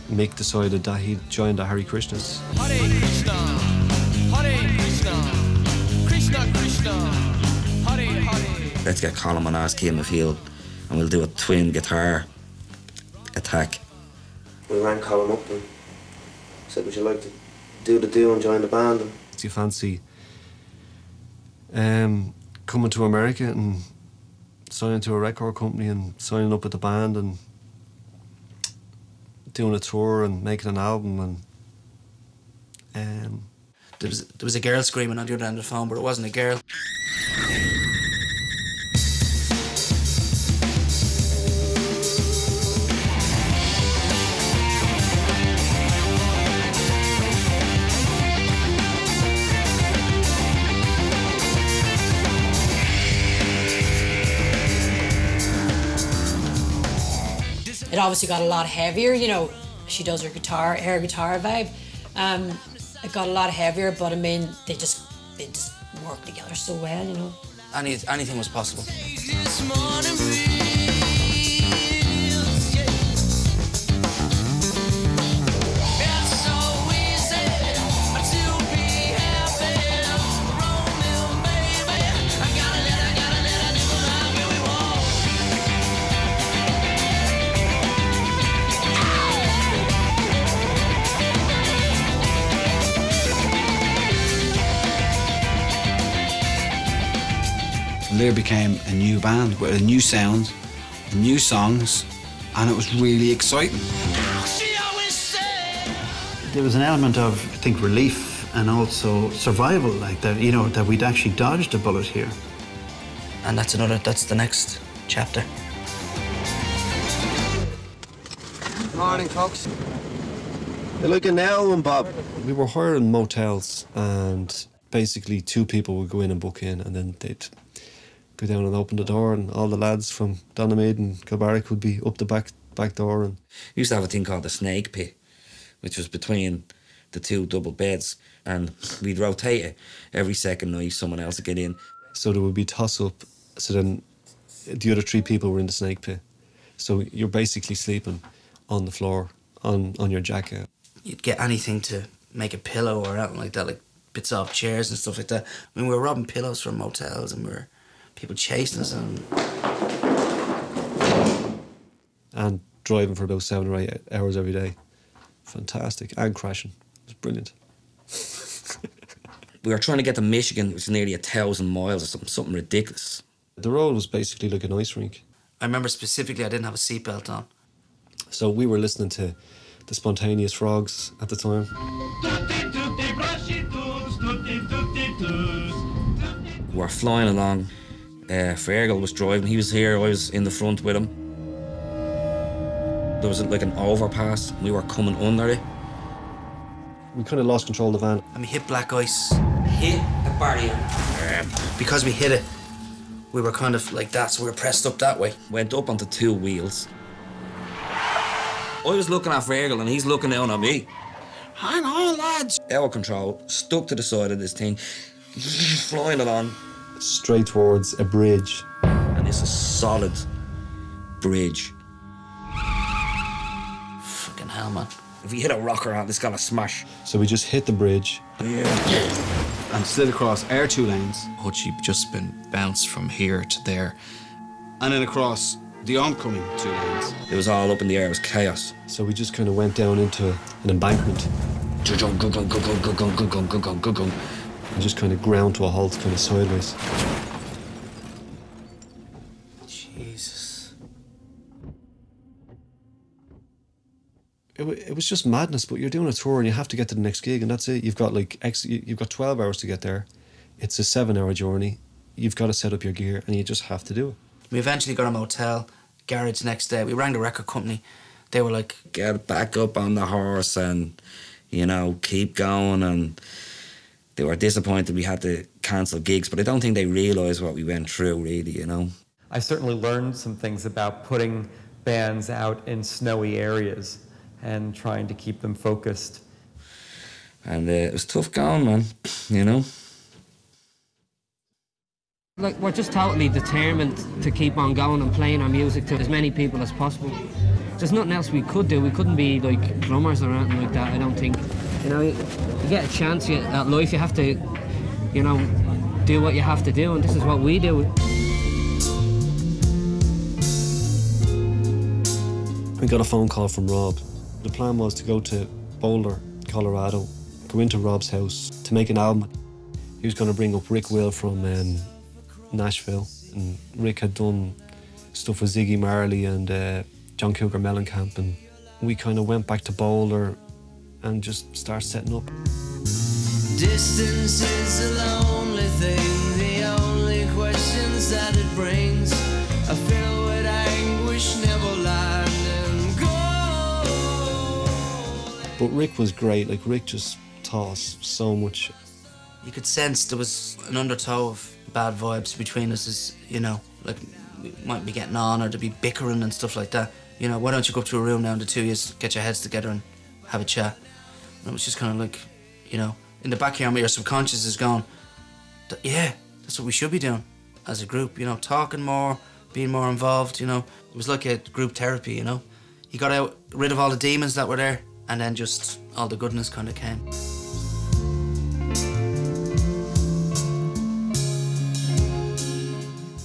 Mick decided that he'd join the Hare Krishnas. Hare Krishna, Hare Krishna, Krishna Krishna, Hare Hare. Let's get Colin and ask him if he'll, and we'll do a twin guitar attack. We rang Colin up and said, would you like to do the deal and join the band? And Do you fancy coming to America and signing to a record company and signing up with the band and doing a tour and making an album? And there was a girl screaming on the other end of the phone, but it wasn't a girl. It obviously got a lot heavier, you know. She does her guitar vibe. It got a lot heavier, but I mean, they just work together so well, you know. Anything was possible. LiR became a new band with a new sound, new songs, and it was really exciting. There was an element of, I think, relief and also survival, like that, you know, that we'd actually dodged a bullet here. And that's the next chapter. Morning, folks. You're like an album, Bob. We were hiring motels, and basically 2 people would go in and book in, and then they'd go down and open the door, and all the lads from Donaghmede and Kilbarrack would be up the back door. And we used to have a thing called the snake pit, which was between the 2 double beds, and we'd rotate it every second night. Someone else would get in. So there would be toss up. So then the other 3 people were in the snake pit. So you're basically sleeping on the floor, on your jacket. You'd get anything to make a pillow or anything like that, like bits off chairs and stuff like that. I mean, we were robbing pillows from motels, and we were people chasing us. And driving for about 7 or 8 hours every day. Fantastic. And crashing. It was brilliant. We were trying to get to Michigan, which is nearly 1,000 miles or something ridiculous. The road was basically like an ice rink. I remember specifically I didn't have a seatbelt on. So we were listening to the Spontaneous Frogs at the time. We were flying along. Fergal was driving. He was here. I was in the front with him. There was like an overpass. We were coming under it. We kind of lost control of the van. And we hit black ice. Hit a barrier. Because we hit it, we were kind of like that, so we were pressed up that way. Went up onto 2 wheels. I was looking at Fergal and he's looking down at me. Hang on, lads. Out of control, stuck to the side of this thing, flying along. Straight towards a bridge. And it's a solid bridge. Fucking hell, man. If we hit a rock around, it's gonna smash. So we just hit the bridge. Yeah. And slid across our 2 lanes. Hutchie just been bounced from here to there. And then across the oncoming 2 lanes. It was all up in the air, it was chaos. So we just kind of went down into an embankment. And just kind of ground to a halt, kind of sideways. Jesus. It was just madness, but you're doing a tour and you have to get to the next gig, and that's it. You've got you've got 12 hours to get there. It's a 7-hour journey. You've got to set up your gear, and you just have to do it. We eventually got a motel, garage next day. We rang the record company. They were like, get back up on the horse and, you know, keep going. And they were disappointed we had to cancel gigs, but I don't think they realised what we went through, really, you know. I certainly learned some things about putting bands out in snowy areas and trying to keep them focused. And it was tough going, man, you know. Like, we're just totally determined to keep on going and playing our music to as many people as possible. There's nothing else we could do. We couldn't be like plumbers or anything like that, I don't think. You know, you get a chance at life, you have to, you know, do what you have to do, and this is what we do. We got a phone call from Rob. The plan was to go to Boulder, Colorado, go into Rob's house to make an album. He was going to bring up Rick Will from Nashville, and Rick had done stuff with Ziggy Marley and John Cougar Mellencamp, and we kind of went back to Boulder and just started setting up. Distance is a lonely thing, the only questions that it brings are filled with anguish, never land and go. But Rick was great. Like, Rick just taught us so much. You could sense there was an undertow of bad vibes between us, as, you know, like we might be getting on or to be bickering and stuff like that. You know, why don't you go up to a room now and the 2 of you get your heads together and have a chat? And it was just kind of like, you know, in the back here, your subconscious is going, yeah, that's what we should be doing as a group, you know, talking more, being more involved, you know. It was like a group therapy, you know. You got rid of all the demons that were there, and then just all the goodness kind of came.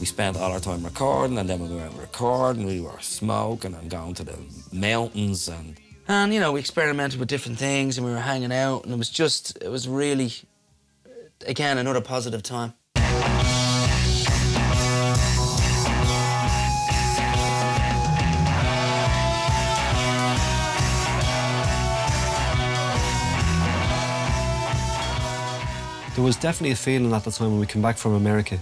We spent all our time recording, and then when we were recording, we were smoking and going to the mountains. And, you know, we experimented with different things and we were hanging out, and it was really, again, another positive time. There was definitely a feeling at the time when we came back from America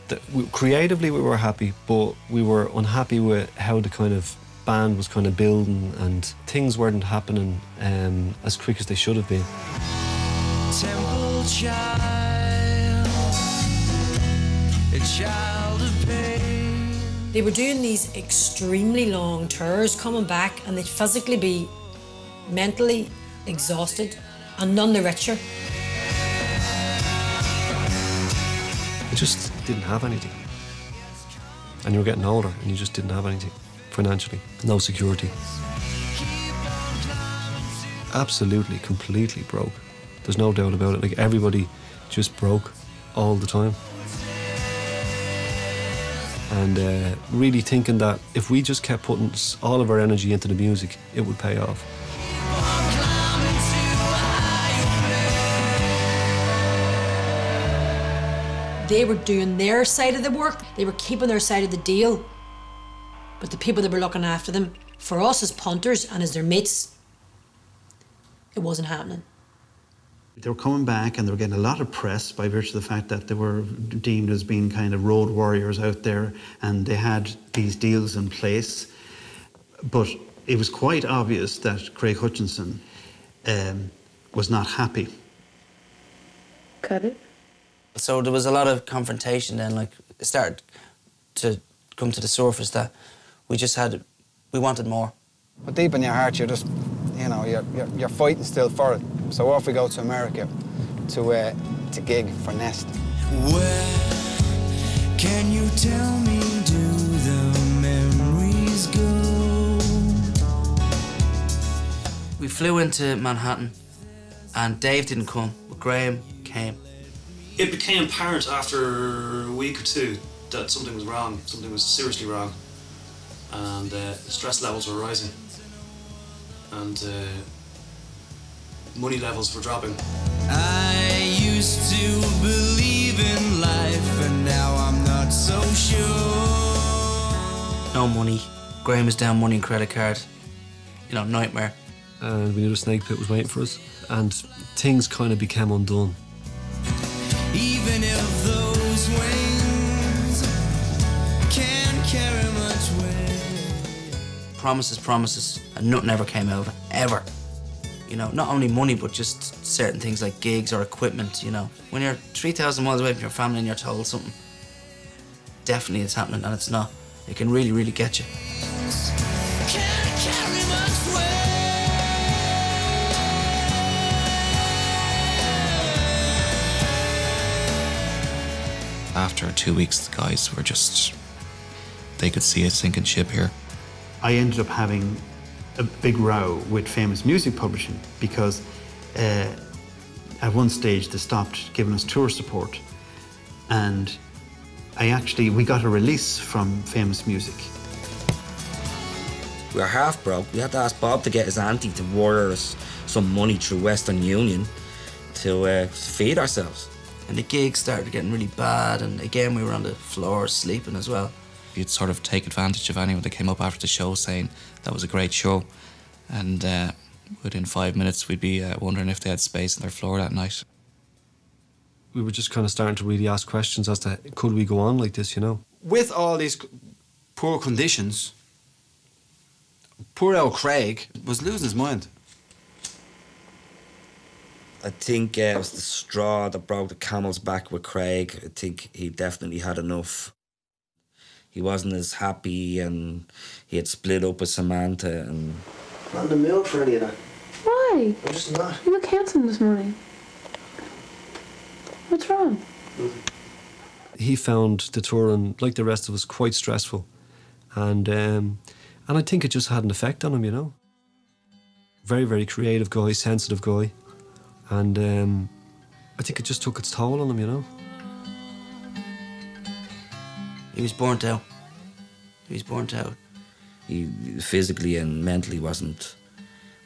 that creatively we were happy, but we were unhappy with how the kind of band was kind of building and things weren't happening as quick as they should have been. Temple child, a child of pain. They were doing these extremely long tours, coming back, and they'd physically be mentally exhausted and none the richer. I just didn't have anything. And you were getting older and you just didn't have anything financially. No security. Absolutely, completely broke. There's no doubt about it. Like, everybody just broke all the time. And really thinking that if we just kept putting all of our energy into the music, it would pay off. They were doing their side of the work, they were keeping their side of the deal. But the people that were looking after them, for us as punters and as their mates, it wasn't happening. They were coming back and they were getting a lot of press by virtue of the fact that they were deemed as being kind of road warriors out there, and they had these deals in place. But it was quite obvious that Craig Hutchinson was not happy. Cut it. So there was a lot of confrontation then, like it started to come to the surface that we wanted more. But deep in your heart, you're just, you know, you're fighting still for it. So off we go to America to gig for Nest. Where can you tell me do the memories go? We flew into Manhattan and Dave didn't come, but Graham came. It became apparent after a week or two that something was wrong, something was seriously wrong, and the stress levels were rising, and money levels were dropping. I used to believe in life, and now I'm not so sure. No money. Graham was down money and credit card. You know, nightmare. And we knew the snake pit was waiting for us, and things kind of became undone. Even if those wings can't carry much weight. Promises, and nothing ever came out of it, ever. You know, not only money, but just certain things like gigs or equipment, you know. When you're 3,000 miles away from your family and you're told something, definitely it's happening, and it's not. It can really, really get you. Can't carry much weight. After 2 weeks, the guys were just, they could see a sinking ship here. I ended up having a big row with Famous Music Publishing because at one stage they stopped giving us tour support, and we got a release from Famous Music. We were half broke. We had to ask Bob to get his auntie to wire us some money through Western Union to feed ourselves. And the gigs started getting really bad, and again we were on the floor sleeping as well. You'd sort of take advantage of anyone that came up after the show saying that was a great show, and within 5 minutes we'd be wondering if they had space on their floor that night. We were just kind of starting to really ask questions as to could we go on like this, you know? With all these poor conditions, poor old Craig was losing his mind. I think it was the straw that broke the camel's back with Craig. I think he definitely had enough. He wasn't as happy, and he had split up with Samantha. And I'm not in the mood for any of that. Why? I'm just not. You look handsome this morning. What's wrong? He found the touring, like the rest of us, quite stressful, and I think it just had an effect on him, you know. Very, very creative guy, sensitive guy. And I think it just took its toll on him, you know. He was burnt out. He physically and mentally wasn't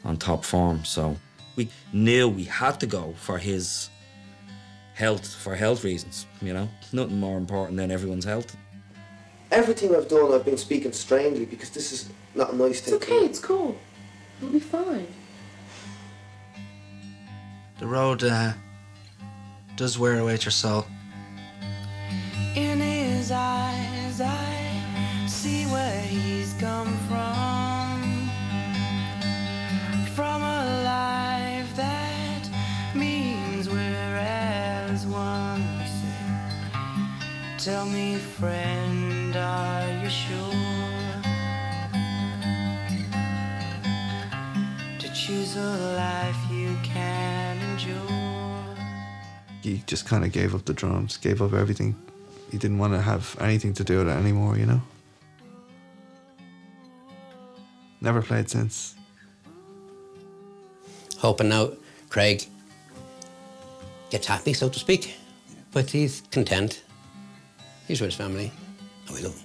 on top form, so we knew we had to go for his health, for health reasons, you know. Nothing more important than everyone's health. Everything I've done, I've been speaking strangely because this is not a nice thing. It's okay, it's cool. You'll be fine. The road does wear away your soul. In his eyes, I see where he's come from a life that means we're as one. We say, tell me, friend, are you sure to choose a life you can endure? He just kind of gave up the drums, gave up everything. He didn't want to have anything to do with it anymore, you know? Never played since. Hoping now Craig gets happy, so to speak, but he's content. He's with his family, and we love him.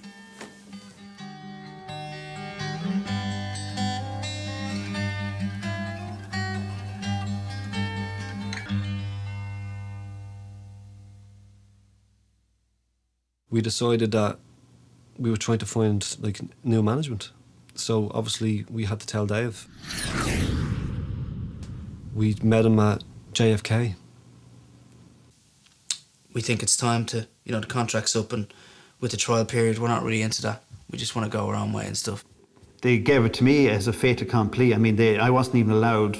We decided that we were trying to find like new management. So obviously we had to tell Dave. We met him at JFK. We think it's time to, you know, the contract's up, and with the trial period, we're not really into that. We just want to go our own way and stuff. They gave it to me as a fait accompli. I mean, I wasn't even allowed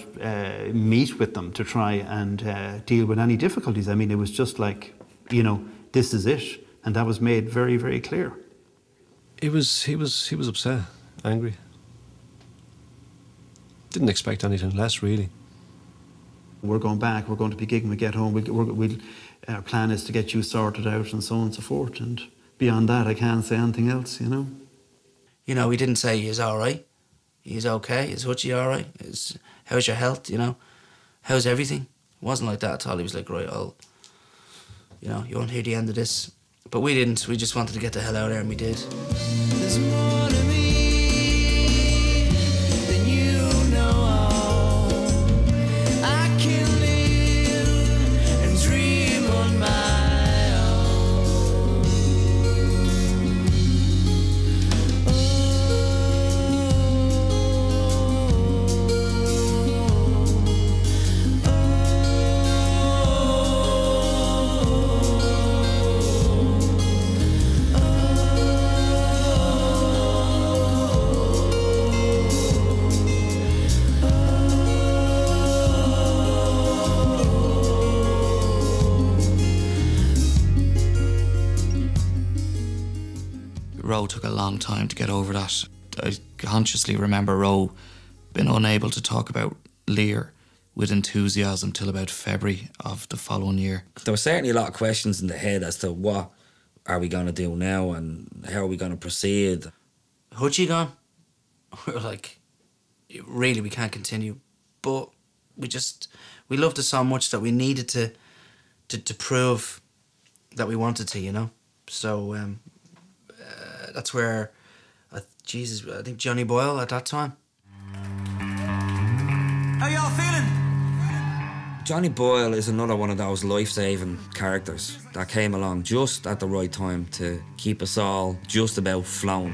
meet with them to try and deal with any difficulties. I mean, it was just like, you know, this is it. And that was made very, very clear. He was upset, angry. Didn't expect anything less, really. We're going back, we're going to be gigging, we get home, our plan is to get you sorted out and so on and so forth. And beyond that, I can't say anything else, you know. You know, we didn't say he's all right, he's okay, is Hutchie all right, how's your health, you know, how's everything? It wasn't like that at all. He was like, right, you know, you won't hear the end of this. But we didn't. We just wanted to get the hell out of there, and we did. There's more to me than you know. I can live and dream on my own. Ro took a long time to get over that. I consciously remember Ro being unable to talk about LiR with enthusiasm till about February of the following year. There were certainly a lot of questions in the head as to what are we going to do now and how are we going to proceed. Hutchie gone? We were like, really, we can't continue. But we loved it so much that we needed to prove that we wanted to, you know? So that's where, I think Johnny Boyle at that time. How y'all feeling? Johnny Boyle is another one of those life-saving characters that came along just at the right time to keep us all just about flowing.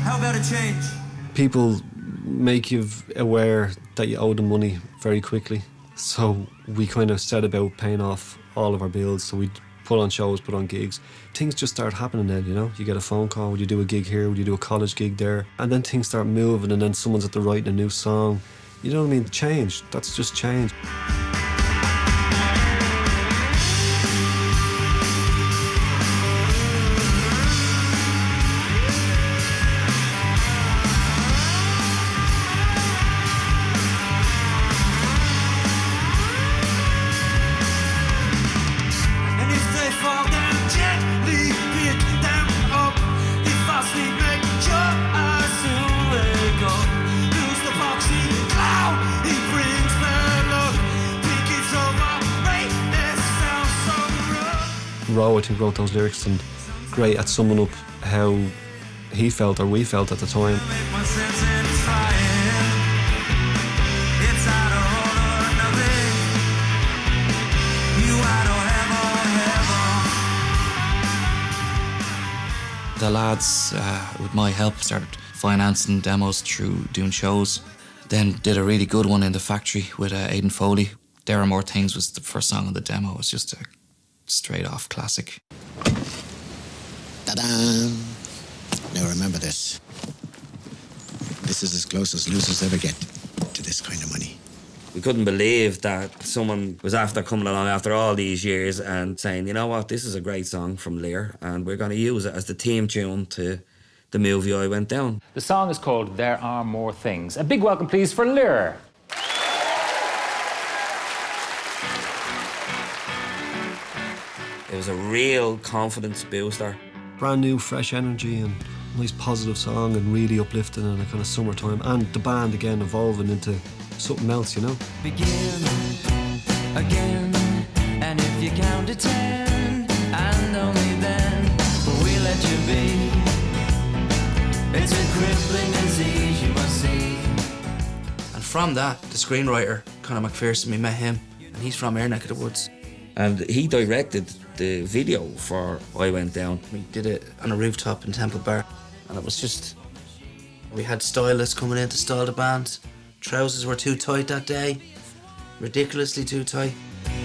How about a change? People make you aware that you owe them money very quickly. So we kind of set about paying off all of our bills. So we'd put on shows, put on gigs. Things just start happening then, you know? You get a phone call, would you do a gig here, would you do a college gig there? And then things start moving, and then someone's at the writing a new song. You know what I mean? Change, that's just change. Ro, I think, wrote those lyrics and great at summing up how he felt or we felt at the time. The lads, with my help, started financing demos through doing shows. Then did a really good one in the factory with Aidan Foley. There Are More Things was the first song on the demo. It was just a straight off classic. Ta-da! Now remember this. This is as close as losers ever get to this kind of money. We couldn't believe that someone was after coming along after all these years and saying, you know what, this is a great song from LiR and we're going to use it as the theme tune to the movie I Went Down. The song is called There Are More Things. A big welcome, please, for LiR. It was a real confidence booster. Brand new, fresh energy and nice positive song and really uplifting in a kind of summertime. And the band again evolving into something else, you know. Begin again, and if you count to 10, and only then will we let you be. It's a crippling disease, you must see. And from that, the screenwriter, Conor McPherson, we met him, and he's from our neck of the woods. And he directed the video for I Went Down. We did it on a rooftop in Temple Bar, and it was just, we had stylists coming in to style the band. Trousers were too tight that day, ridiculously too tight.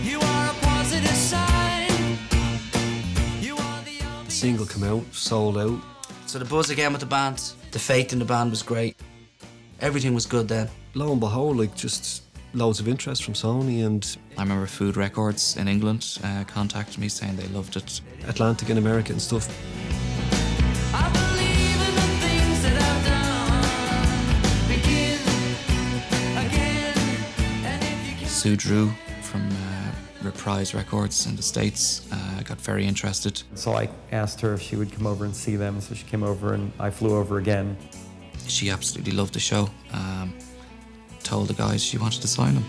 You are a positive sign. The single came out, sold out. So the buzz again with the band, the faith in the band was great. Everything was good then. Lo and behold, like just loads of interest from Sony, and I remember Food Records in England contacted me saying they loved it. Atlantic in America and stuff. I believe in the things that I've done. Begin again, and if you Sue Drew from Reprise Records in the States got very interested. So I asked her if she would come over and see them, so she came over and I flew over again. She absolutely loved the show. Told the guys she wanted to sign them.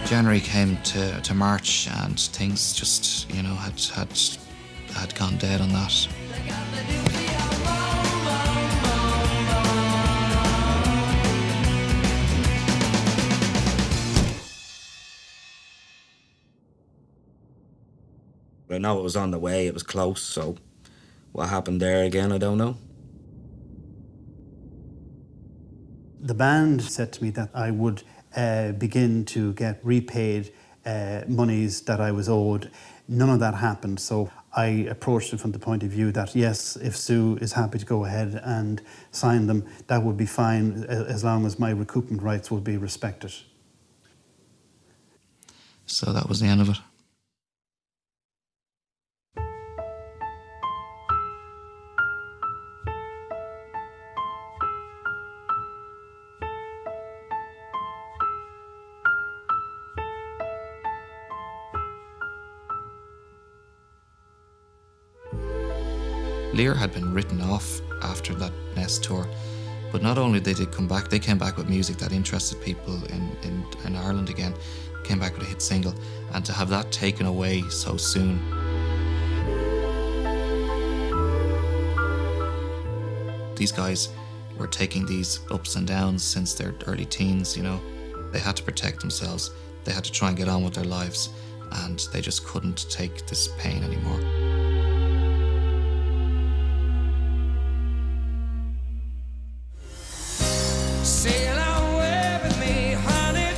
January came to March and things just, you know, had gone dead on that. I know it was on the way, it was close, so what happened there again, I don't know. The band said to me that I would begin to get repaid monies that I was owed. None of that happened, so I approached it from the point of view that yes, if Sue is happy to go ahead and sign them, that would be fine as long as my recoupment rights would be respected. So that was the end of it. LiR had been written off after that Nest tour, but not only did they come back, they came back with music that interested people in Ireland again, came back with a hit single, and to have that taken away so soon. These guys were taking these ups and downs since their early teens, you know. They had to protect themselves, they had to try and get on with their lives, and they just couldn't take this pain anymore. sail away with me, honey.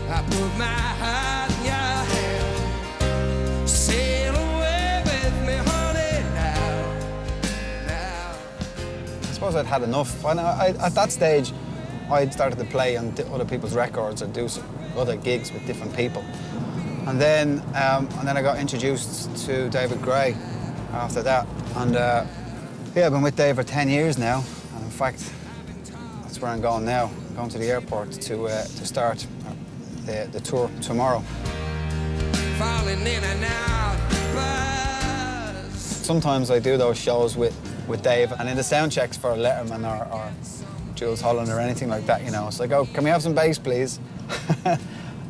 I put my heart in your hand. Sail away with me, honey, now. I suppose I'd had enough. At that stage, I'd started to play on other people's records and do some other gigs with different people. And then I got introduced to David Gray after that. And yeah, I've been with Dave for 10 years now. And in fact, that's where I'm going now. I'm going to the airport to start the tour tomorrow. Falling in and out, buzz. Sometimes I do those shows with Dave, and in the sound checks for Letterman or Jules Holland or anything like that, you know, it's like, oh, can we have some bass, please?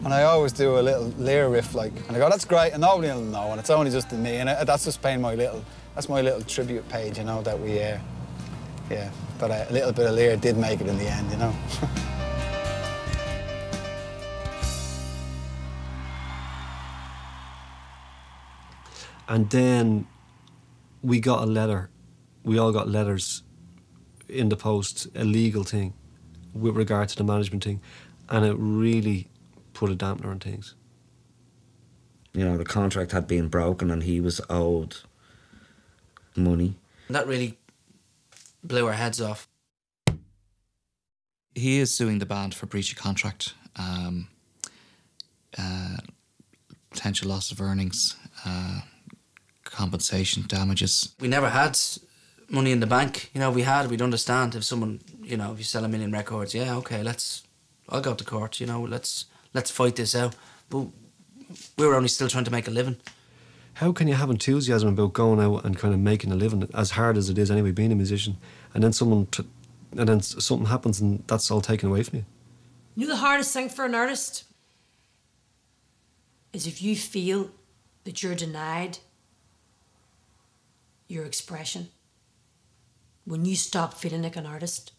And I always do a little LiR riff, like, and I go, that's great, and nobody will know, and it's only just me, and that's just paying that's my little tribute page, you know, that we, yeah, but a little bit of LiR did make it in the end, you know. And then we got a letter. We all got letters in the post a legal thing with regard to the management thing, and it really put a dampener on things. You know, the contract had been broken and he was owed money. And that really blew our heads off. He is suing the band for breach of contract, potential loss of earnings, compensation, damages. We never had money in the bank. You know, we'd understand if someone, you know, if you sell 1 million records, yeah, okay, I'll go to court, you know, let's fight this out. But we were only still trying to make a living. How can you have enthusiasm about going out and kind of making a living, as hard as it is anyway, being a musician, and then something happens and that's all taken away from you? You know the hardest thing for an artist is if you feel that you're denied your expression. When you stop feeling like an artist.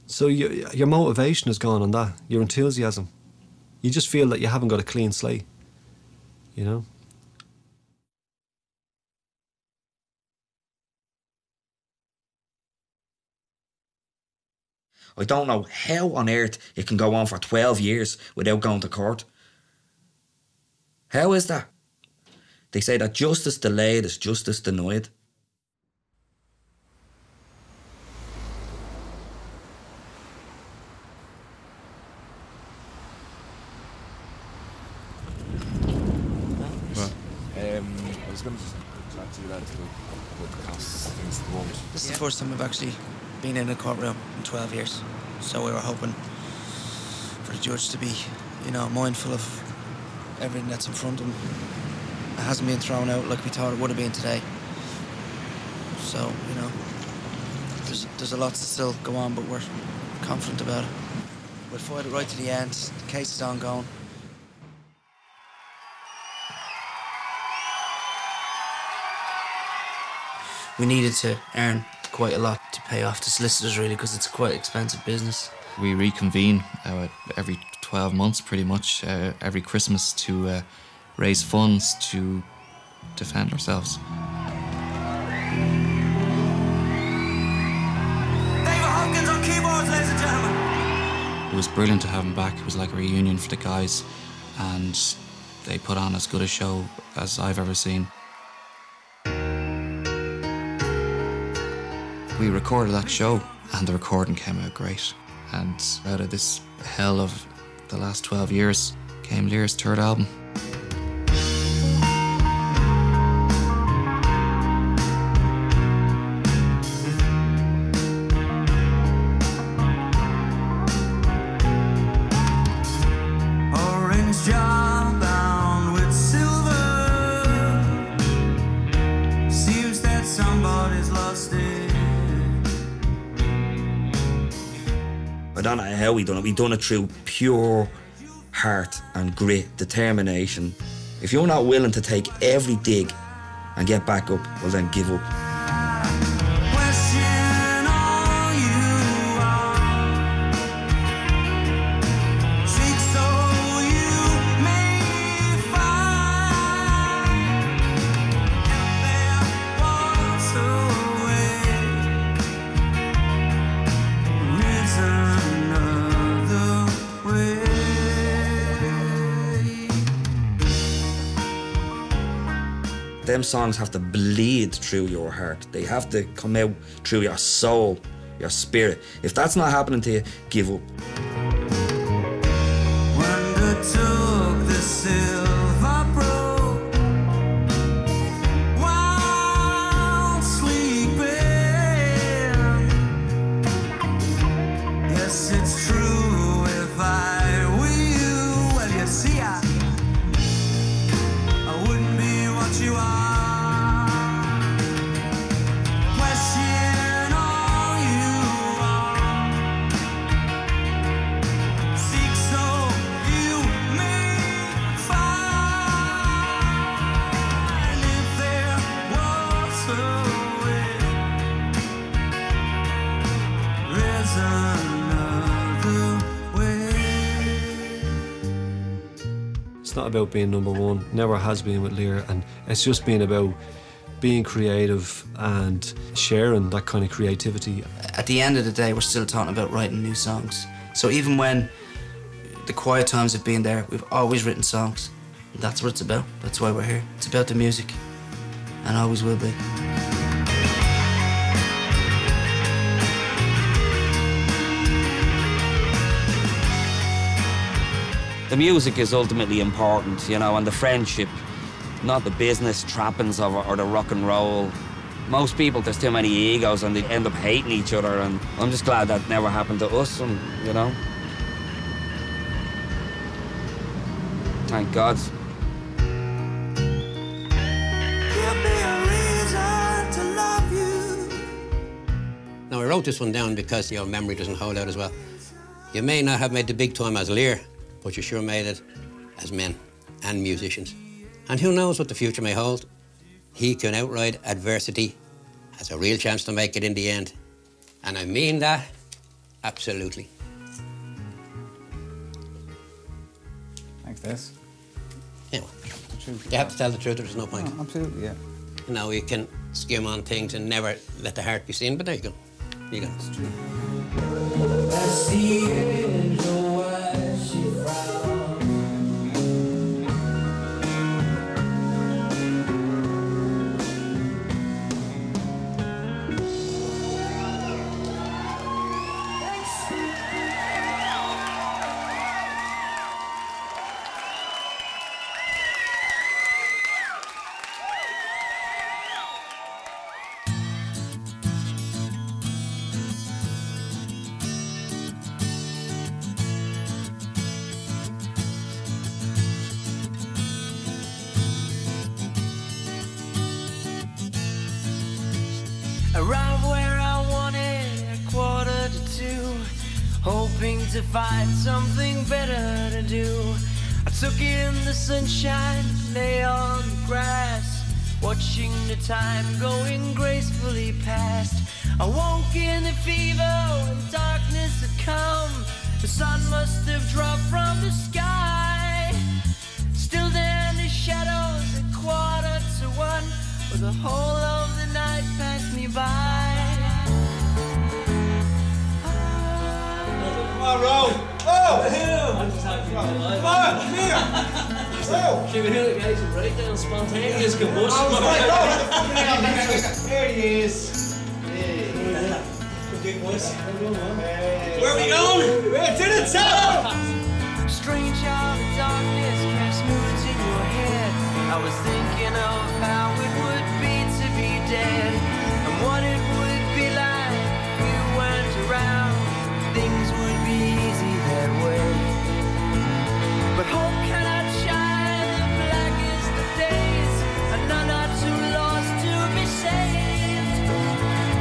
So your motivation is gone on that, your enthusiasm. You just feel that you haven't got a clean slate, you know? I don't know how on earth it can go on for 12 years without going to court. How is that? They say that justice delayed is justice denied. I was going to just chat to you lads about the costs, things at the moment. This is the first time we've actually been in a courtroom in 12 years. So we were hoping for the judge to be, you know, mindful of everything that's in front of him. It hasn't been thrown out like we thought it would have been today. So, you know, there's a lot to still go on, but we're confident about it. We'll fight it right to the end. The case is ongoing. We needed to earn quite a lot to pay off the solicitors, really, because it's quite expensive business. We reconvene every 12 months, pretty much, every Christmas to raise funds to defend ourselves. On keyboards, ladies and gentlemen. It was brilliant to have him back. It was like a reunion for the guys, and they put on as good a show as I've ever seen. We recorded that show, and the recording came out great. And out of this hell of the last 12 years came LiR's third album. Orange jar bound with silver. Seems that somebody's lost it. I don't know how we done it. We done it through pure heart and grit, determination. If you're not willing to take every dig and get back up, well then give up. Question all you are. Seek so you may find. And there was a way. Risen. Them songs have to bleed through your heart. They have to come out through your soul, your spirit. If that's not happening to you, give up. Undertook the silver brook while sleeping. Yes, it's true if I were you. Well, you see, I wouldn't be what you are. Question all you are. Seek so you may find. If there was a way, there's another way. It's not about being number one, never has been with LiR, and it's just been about being creative and sharing that kind of creativity. At the end of the day, we're still talking about writing new songs. So even when the quiet times have been there, we've always written songs. That's what it's about. That's why we're here. It's about the music, and always will be. The music is ultimately important, you know, and the friendship, not the business trappings of it or the rock and roll. Most people, there's too many egos and they end up hating each other, and I'm just glad that never happened to us, and, you know. Thank God. Now, I wrote this one down because your memory doesn't hold out as well. You may not have made the big time as LiR, but you sure made it as men and musicians. And who knows what the future may hold? He can outride adversity, has a real chance to make it in the end. And I mean that absolutely. Thanks, Des. Yeah, you have to tell the truth or there's no point. Oh, absolutely, yeah. You know, you can skim on things and never let the heart be seen, but there you go. There you go. It's true. That's the angel as she frowns. Around where I wanted, 1:45, hoping to find something better to do. I took in the sunshine, lay on the grass, watching the time going gracefully past. I woke in the fever when darkness had come. The sun must have dropped from the sky. Still there in the shadows at 1:45, but the whole of the night passed me by. Come on, Ron. Oh! I'm just happy to be alive. Come on, come here. Oh! Should we hear the guys who write down spontaneous combustion? There he is. Hey. Good boys. Where are we going? We're to the top! Strange how the darkness casts moods in your head. I was thinking of how it would be to be dead, and what it would be like if you weren't around. Things would be easy that way, but hope cannot shine the blackest of days, and none are too lost to be saved.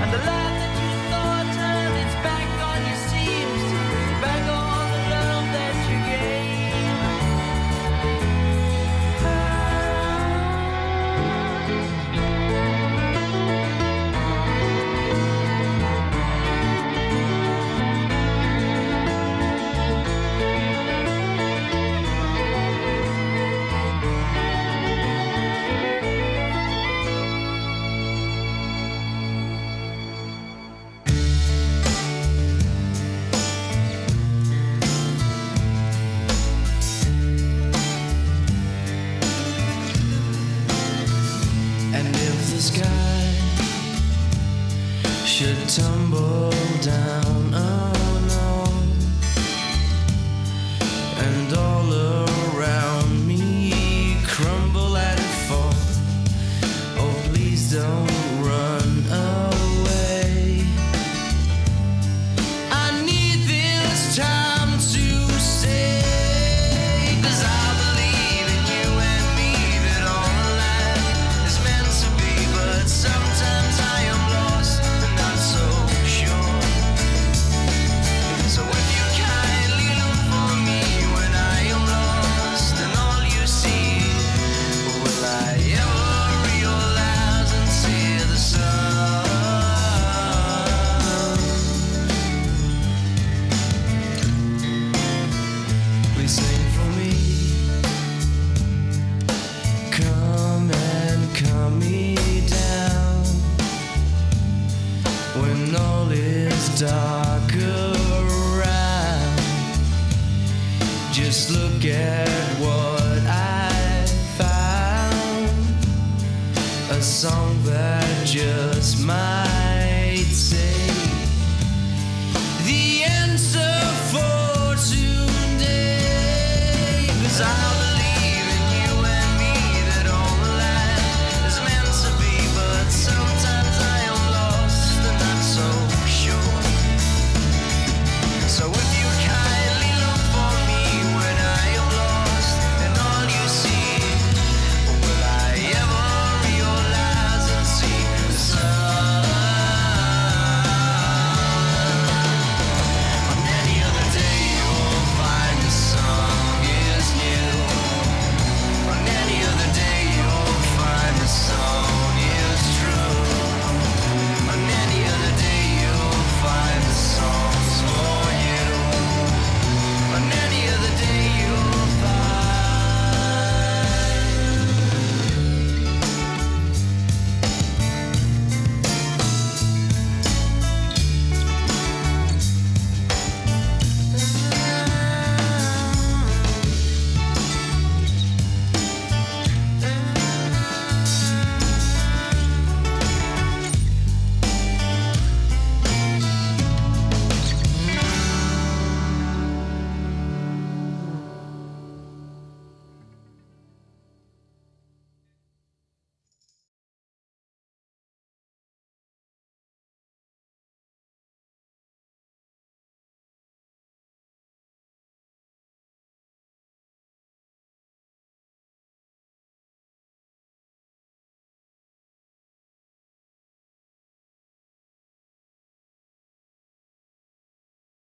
And the life that you thought turned its back on you seems to be back on the love that you gave. And if the sky should tumble down, oh no, and all around me crumble at it fall, oh please don't run away. I need this time to say, 'cause I believe in you and me, that all life is meant to be, but sometimes I am lost and not so sure. song